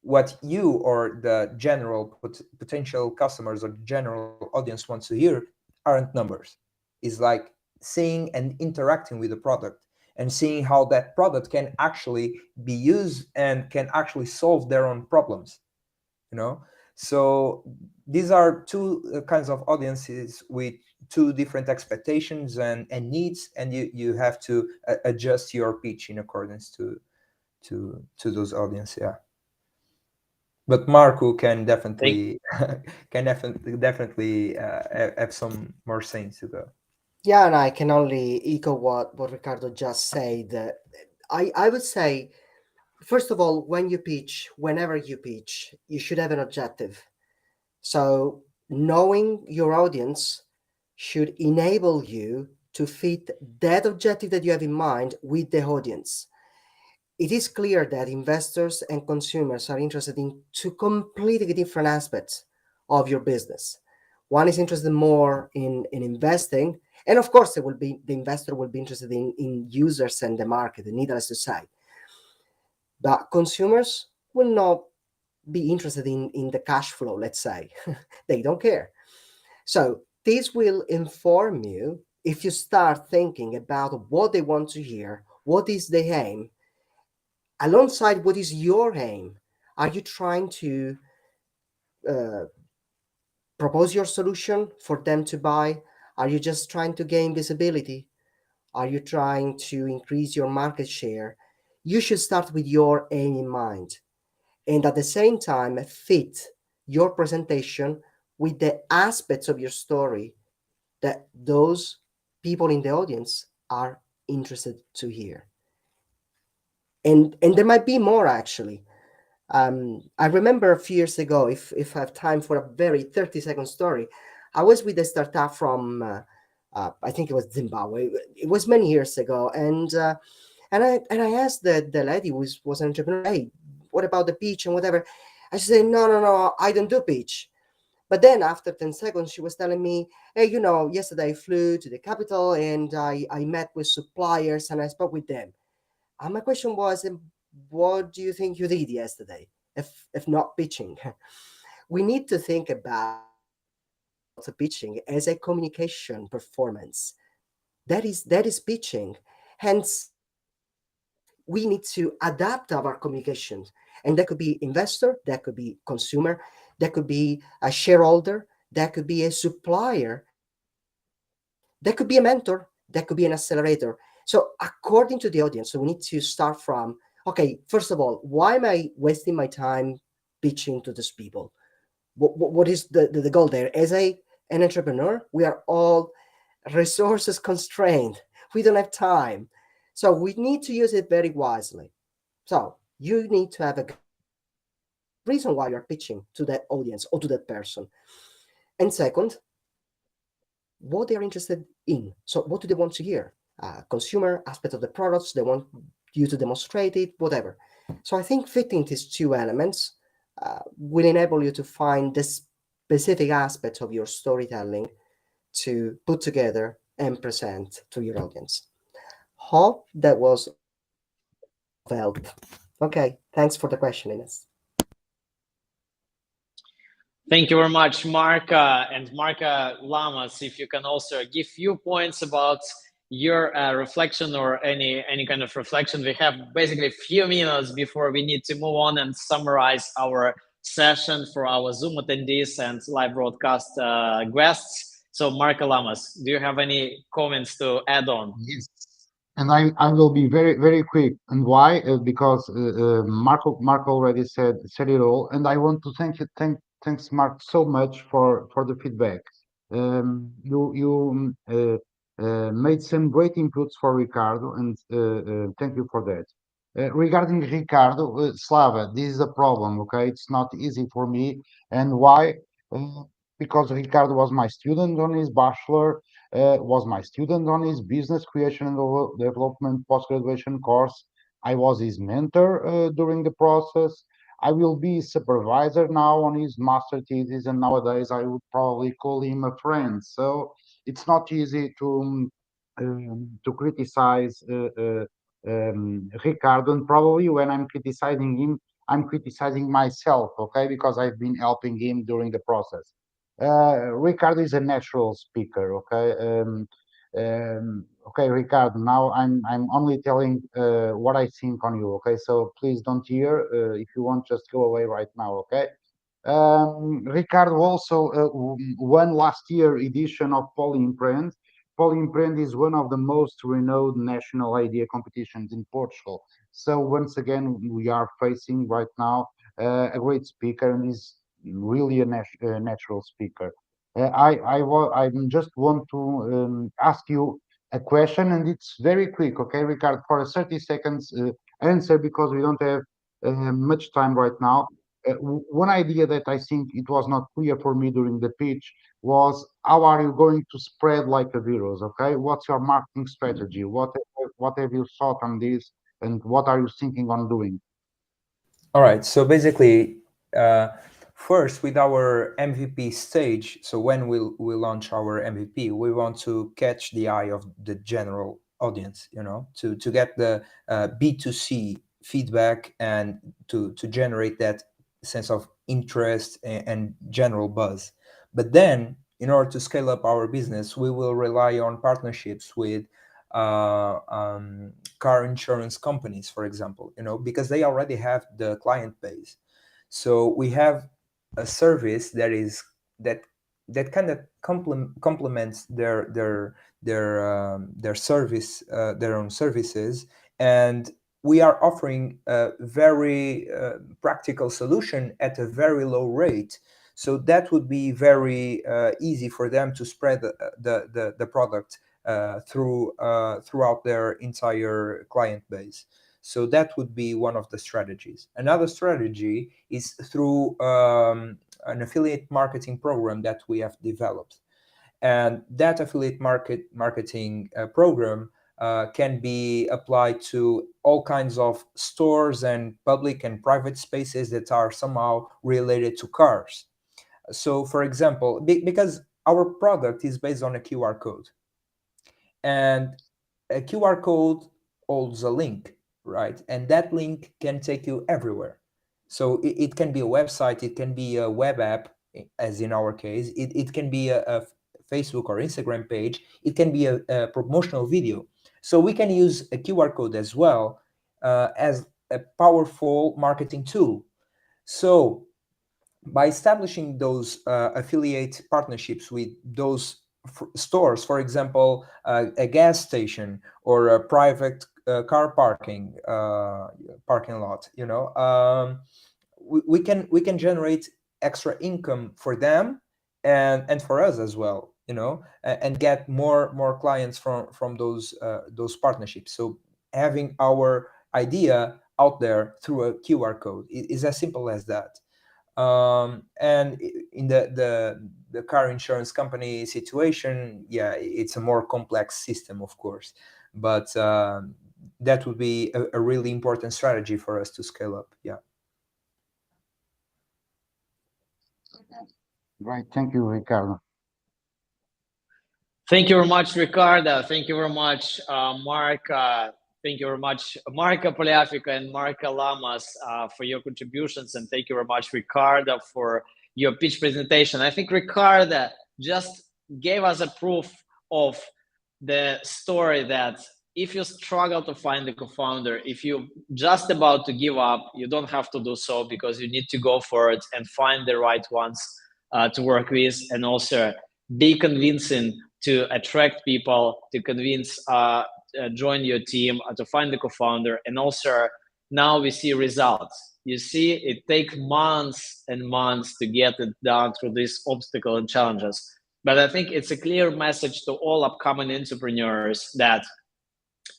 What you or the general potential customers or the general audience wants to hear aren't numbers. It's like seeing and interacting with the product and seeing how that product can actually be used and can actually solve their own problems. So these are two kinds of audiences with two different expectations and needs, and you have to adjust your pitch in accordance to those audiences. Yeah. But Marco can definitely have some more things to go. Yeah, and I can only echo what Ricardo just said. I would say, first of all, whenever you pitch, you should have an objective. So knowing your audience should enable you to fit that objective that you have in mind with the audience. it is clear that investors and consumers are interested in two completely different aspects of your business. One is interested more in investing, and of course, it will be the investor will be interested in users and the market, needless to say. But consumers will not be interested in the cash flow, let's say. They don't care. So this will inform you if you start thinking about what they want to hear, what is the aim, alongside what is your aim. Are you trying to uh, propose your solution for them to buy? Are you just trying to gain visibility? Are you trying to increase your market share? You should start with your aim in mind, and at the same time fit your presentation with the aspects of your story that those people in the audience are interested to hear. And there might be more actually. I remember a few years ago, if I have time for a very 30-second story, I was with a startup from I think it was Zimbabwe. It was many years ago, and I asked the lady who was an entrepreneur, hey, what about the pitch and whatever? I said, no, I don't do pitch. But then after 10 seconds, she was telling me, hey, yesterday I flew to the capital and I met with suppliers and I spoke with them. And my question was, what do you think you did yesterday, if not pitching? We need to think about pitching as a communication performance. That is pitching. Hence, we need to adapt our communications. And that could be investor, that could be consumer, that could be a shareholder, that could be a supplier, that could be a mentor, that could be an accelerator. So according to the audience, so we need to start from, okay, first of all, why am I wasting my time pitching to these people? What is the goal there? As an entrepreneur, we are all resources constrained. We don't have time. So we need to use it very wisely. So you need to have a good reason why you're pitching to that audience or to that person. And second, what they are interested in. So what do they want to hear? Consumer aspect of the products, they want you to demonstrate it, whatever. So I think fitting these two elements will enable you to find the specific aspects of your storytelling to put together and present to your audience. Hope that was of help. Okay, thanks for the question, Ines. Thank you very much, Marka and Marka Lamas. If you can also give few points about your reflection or any kind of reflection. We have basically a few minutes before we need to move on and summarize our session for our Zoom attendees and live broadcast guests. So, Marka Lamas, do you have any comments to add on? Yes. And I will be very, very quick. And why? Because Marco already said it all. And I want to thanks Mark so much for the feedback. You made some great inputs for Ricardo, and thank you for that. Regarding Ricardo, Slava, this is a problem. Okay, it's not easy for me. And why? Uh, because Ricardo was my student on his bachelor, was my student on his business creation and development post-graduation course. I was his mentor during the process. I will be supervisor now on his master thesis, and nowadays I would probably call him a friend. So it's not easy to criticize Ricardo, and probably when I'm criticizing him, I'm criticizing myself, okay, because I've been helping him during the process. Ricardo is a natural speaker. Okay. Okay, Ricardo. Now I'm only telling what I think on you. Okay, so please don't hear. If you want, just go away right now. Okay. Ricardo also won last year edition of Polyimprint. Polyimprint is one of the most renowned national idea competitions in Portugal. So once again, we are facing right now a great speaker, and he's really a natural speaker. I just want to ask you a question, and it's very quick, okay, Ricardo, for a 30 seconds answer because we don't have much time right now. One idea that I think it was not clear for me during the pitch was how are you going to spread like a virus? Okay, what's your marketing strategy? What have you thought on this? and what are you thinking on doing? All right. So basically, first with our MVP stage, so when we launch our MVP, we want to catch the eye of the general audience, to get the B2C feedback and to generate that sense of interest and general buzz. But then, in order to scale up our business, we will rely on partnerships with car insurance companies, for example, because they already have the client base. So we have a service that that kind of complements their service, their own services, and we are offering a very practical solution at a very low rate. So that would be very easy for them to spread the product throughout their entire client base. So that would be one of the strategies. Another strategy is through an affiliate marketing program that we have developed. And that affiliate marketing program can be applied to all kinds of stores and public and private spaces that are somehow related to cars. So, for example, because our product is based on a QR code, and a QR code holds a link, right? And that link can take you everywhere. So it can be a website, it can be a web app, as in our case, it can be a Facebook or Instagram page, it can be a promotional video. So we can use a QR code as well as a powerful marketing tool. So by establishing those affiliate partnerships with those stores, for example, a gas station or a private car parking lot, we can generate extra income for them and for us as well, and get more clients from those partnerships. So having our idea out there through a QR code is as simple as that. And in the car insurance company situation, yeah, it's a more complex system, of course, but that would be a really important strategy for us to scale up. Yeah. Right. Thank you, Ricardo. Thank you very much, Ricardo. Thank you very much, Mark. Thank you very much, Marco Poliafico and Marco Lamas, for your contributions. And thank you very much, Ricardo, for your pitch presentation. I think Ricardo just gave us a proof of the story that if you struggle to find the co-founder, if you're just about to give up, you don't have to do so, because you need to go for it and find the right ones to work with, and also be convincing to attract people, to convince join your team, to find the co-founder. And also now we see results. You see, it takes months and months to get it done through these obstacles and challenges. But I think it's a clear message to all upcoming entrepreneurs that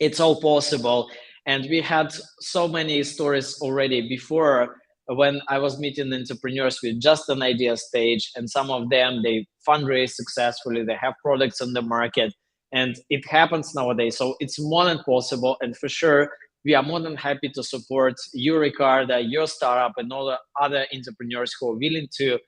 it's all possible. And we had so many stories already before, when I was meeting entrepreneurs with just an idea stage, and some of them, they fundraise successfully, they have products on the market, and it happens nowadays. So it's more than possible. And for sure, we are more than happy to support you, Ricardo, your startup, and all the other entrepreneurs who are willing to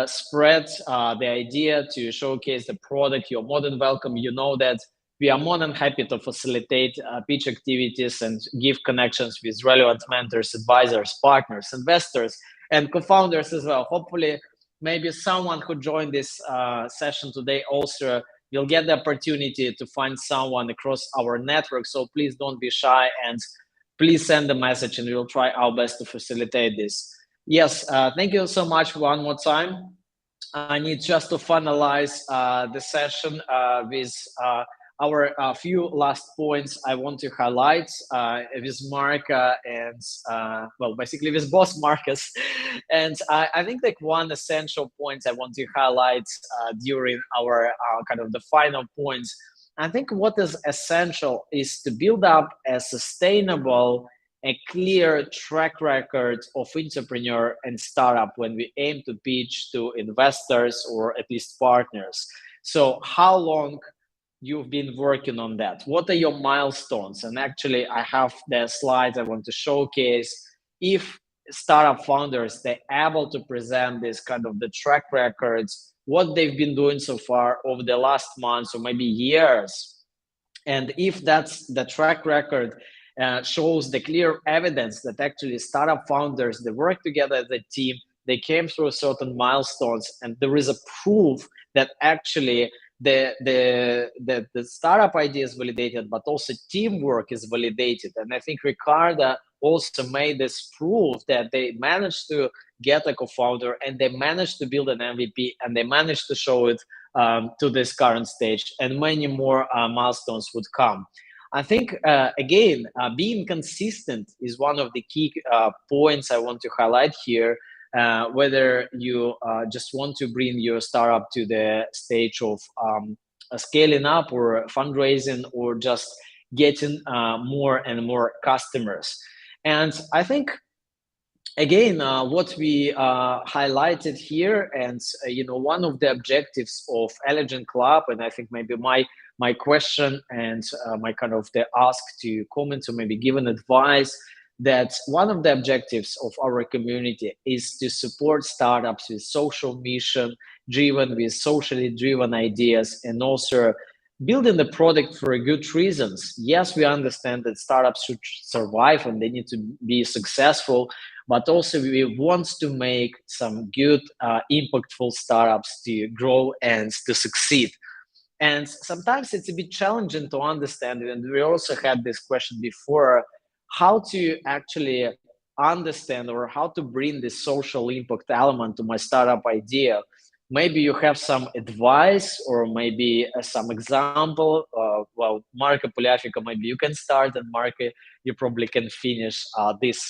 spread the idea, to showcase the product. You're more than welcome. You know that we are more than happy to facilitate pitch activities and give connections with relevant mentors, advisors, partners, investors, and co-founders as well. Hopefully, maybe someone who joined this session today also will get the opportunity to find someone across our network. So please don't be shy, and please send a message, and we'll try our best to facilitate this. Yes, thank you so much one more time. I need just to finalize the session with our few last points I want to highlight with Mark and well, basically with both Marcus. And I think like one essential point I want to highlight during our kind of the final points. I think what is essential is to build up a sustainable, a clear track record of entrepreneur and startup when we aim to pitch to investors or at least partners. So how long you've been working on that? What are your milestones? And actually, I have the slides I want to showcase. If startup founders, they're able to present this kind of the track records, what they've been doing so far over the last months or maybe years. And if that's the track record shows the clear evidence that actually startup founders, they work together as a team, they came through certain milestones, and there is a proof that actually the startup idea is validated, but also teamwork is validated. And I think Ricardo also made this proof that they managed to get a co-founder, and they managed to build an MVP, and they managed to show it to this current stage, and many more milestones would come. I think, again, being consistent is one of the key points I want to highlight here. Whether you just want to bring your startup to the stage of scaling up or fundraising, or just getting more and more customers. And I think, again, what we highlighted here, and one of the objectives of Eligent Club, and I think maybe my question and my kind of the ask to comment or maybe give an advice, that one of the objectives of our community is to support startups with social mission driven, with socially driven ideas, and also building the product for good reasons. Yes, we understand that startups should survive and they need to be successful, but also we want to make some good, impactful startups to grow and to succeed. And sometimes it's a bit challenging to understand, and we also had this question before, how to actually understand or how to bring the social impact element to my startup idea. Maybe you have some advice or maybe some example. Well, Marco Poliafico, maybe you can start, and Marco, you probably can finish these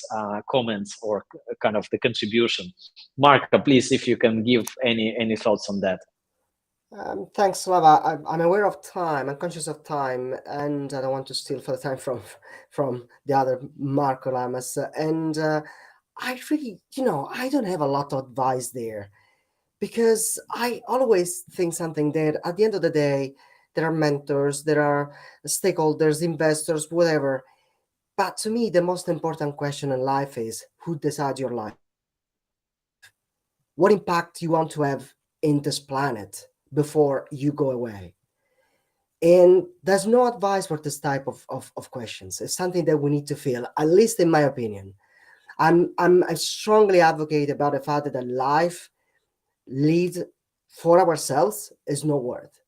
comments or kind of the contribution. Marco, please, if you can give any thoughts on that. Thanks, Slava. I'm aware of time. I'm conscious of time, and I don't want to steal further time from the other Marco Lamas. And I really, I don't have a lot of advice there, because I always think something that at the end of the day, there are mentors, there are stakeholders, investors, whatever. But to me, the most important question in life is, who decides your life? What impact you want to have in this planet before you go away? And there's no advice for this type of questions. It's something that we need to feel, at least in my opinion. I strongly advocate about the fact that life lived for ourselves is no worth.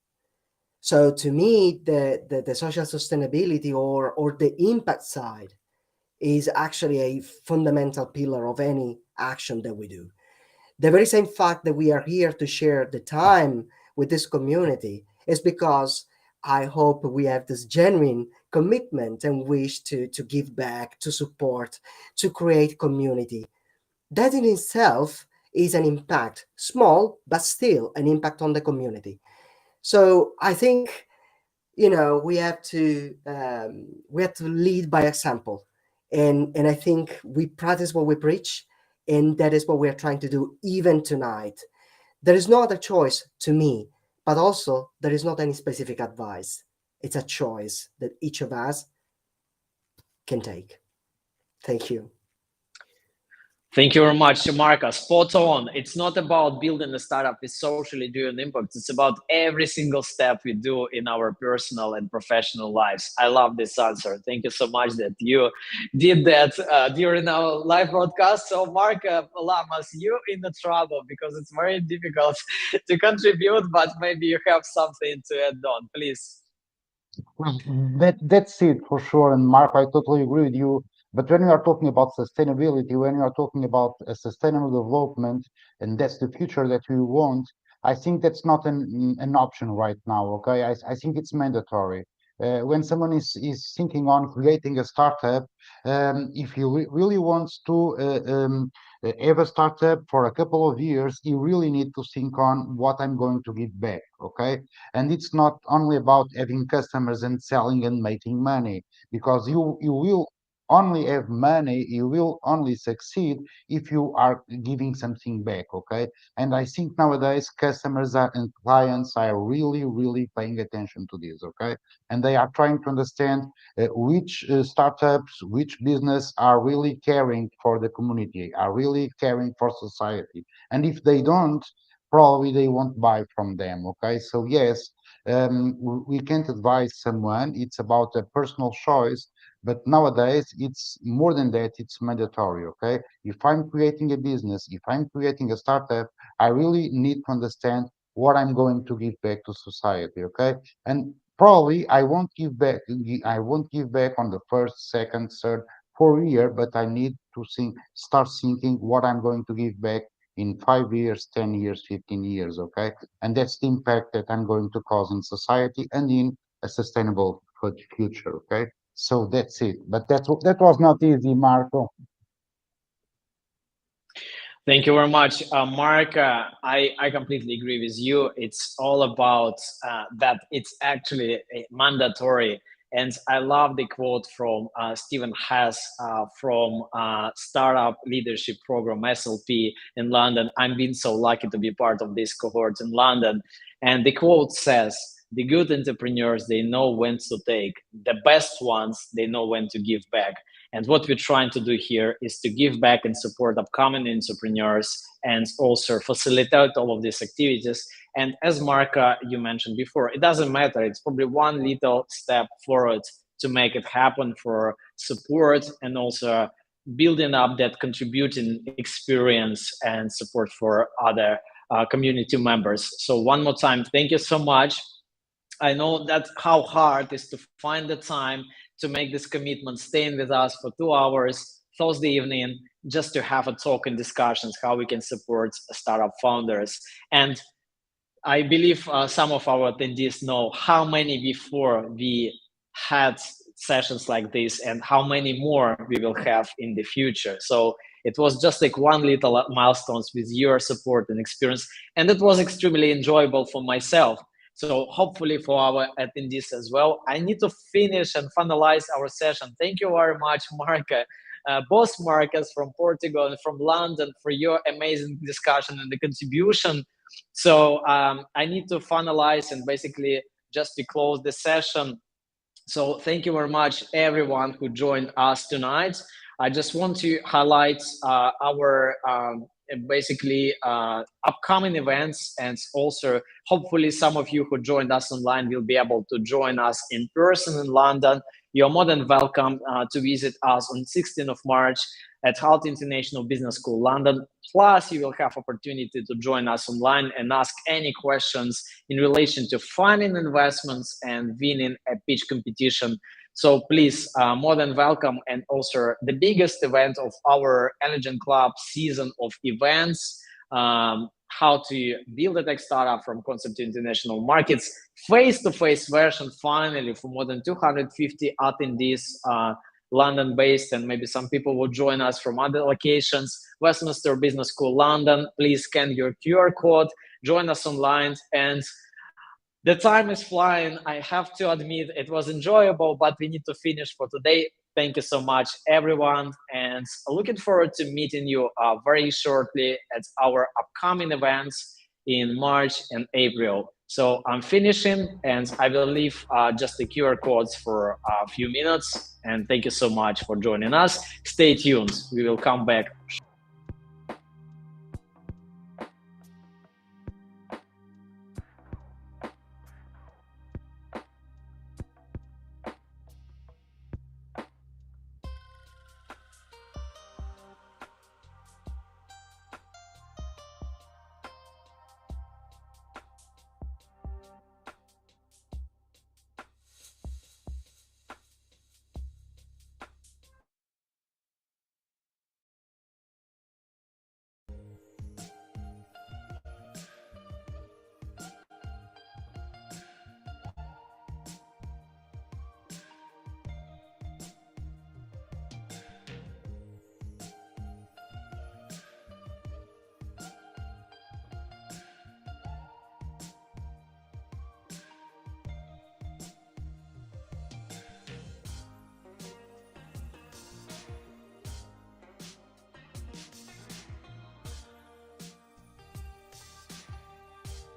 So to me, the social sustainability or the impact side is actually a fundamental pillar of any action that we do. The very same fact that we are here to share the time with this community is because I hope we have this genuine commitment and wish to give back, to support, to create community. That in itself is an impact, small, but still an impact on the community. So I think, we have to lead by example, and I think we practice what we preach, and that is what we are trying to do even tonight. There is no other choice to me, but also there is not any specific advice. It's a choice that each of us can take. Thank you. Thank you very much, Marco. Spot on. It's not about building a startup with socially driven impact. It's about every single step we do in our personal and professional lives. I love this answer. Thank you so much that you did that during our live broadcast. So, Marco Lamas, you're in the trouble because it's very difficult to contribute, but maybe you have something to add on. Please. Well, that's it for sure. And Mark, I totally agree with you. But when we are talking about sustainability, when we are talking about a sustainable development, and that's the future that we want, I think that's not an option right now. Okay, I think it's mandatory. When someone is thinking on creating a startup, if he really wants to have a startup for a couple of years, you really need to think on what I'm going to give back. Okay, and it's not only about having customers and selling and making money, because you will only have money, you will only succeed if you are giving something back, okay? And I think nowadays customers are and clients are really, really paying attention to this, okay? And they are trying to understand which startups, which business are really caring for the community, are really caring for society. And if they don't, probably they won't buy from them, okay? So yes, we can't advise someone. It's about a personal choice, but nowadays it's more than that. It's mandatory, okay? If I'm creating a business, if I'm creating a startup, I really need to understand what I'm going to give back to society, okay? And probably I won't give back on the first, second, third, 4 year, but I need to start thinking what I'm going to give back in 5 years, 10 years, 15 years, okay? And that's the impact that I'm going to cause in society and in a sustainable future, okay? So that's it. But that was not easy, Marco. Thank you very much, Mark. I completely agree with you. It's all about that it's actually mandatory. And I love the quote from Stephen Hess from Startup Leadership Program, SLP, in London. I'm being so lucky to be part of this cohort in London. And the quote says, the good entrepreneurs, they know when to take. The best ones, they know when to give back. And what we're trying to do here is to give back and support upcoming entrepreneurs and also facilitate all of these activities. And as Marka, you mentioned before, it doesn't matter. It's probably one little step forward to make it happen for support and also building up that contributing experience and support for other community members. So one more time, thank you so much. I know that how hard it is to find the time to make this commitment, staying with us for 2 hours Thursday evening, just to have a talk and discussions how we can support startup founders. And I believe some of our attendees know how many before we had sessions like this and how many more we will have in the future. So it was just like one little milestones with your support and experience. And it was extremely enjoyable for myself. So hopefully for our attendees as well. I need to finish and finalize our session. Thank you very much, Marca. Both Marcus from Portugal and from London for your amazing discussion and the contribution. So I need to finalize and basically just to close the session. So thank you very much, everyone who joined us tonight. I just want to highlight our basically upcoming events, and also hopefully some of you who joined us online will be able to join us in person in London. You're more than welcome to visit us on 16th of March at Halt International Business School, London. Plus, you will have opportunity to join us online and ask any questions in relation to finding investments and winning a pitch competition. So please, more than welcome. And also the biggest event of our Eligent Club season of events, how to build a tech startup from concept to international markets, face-to-face version finally for more than 250 attendees, London-based, and maybe some people will join us from other locations. Westminster Business School, London. Please scan your QR code, join us online, and the time is flying. I have to admit it was enjoyable, but we need to finish for today. Thank you so much, everyone, and looking forward to meeting you very shortly at our upcoming events in March and April. So I'm finishing, and I will leave just the QR codes for a few minutes. And thank you so much for joining us. Stay tuned. We will come back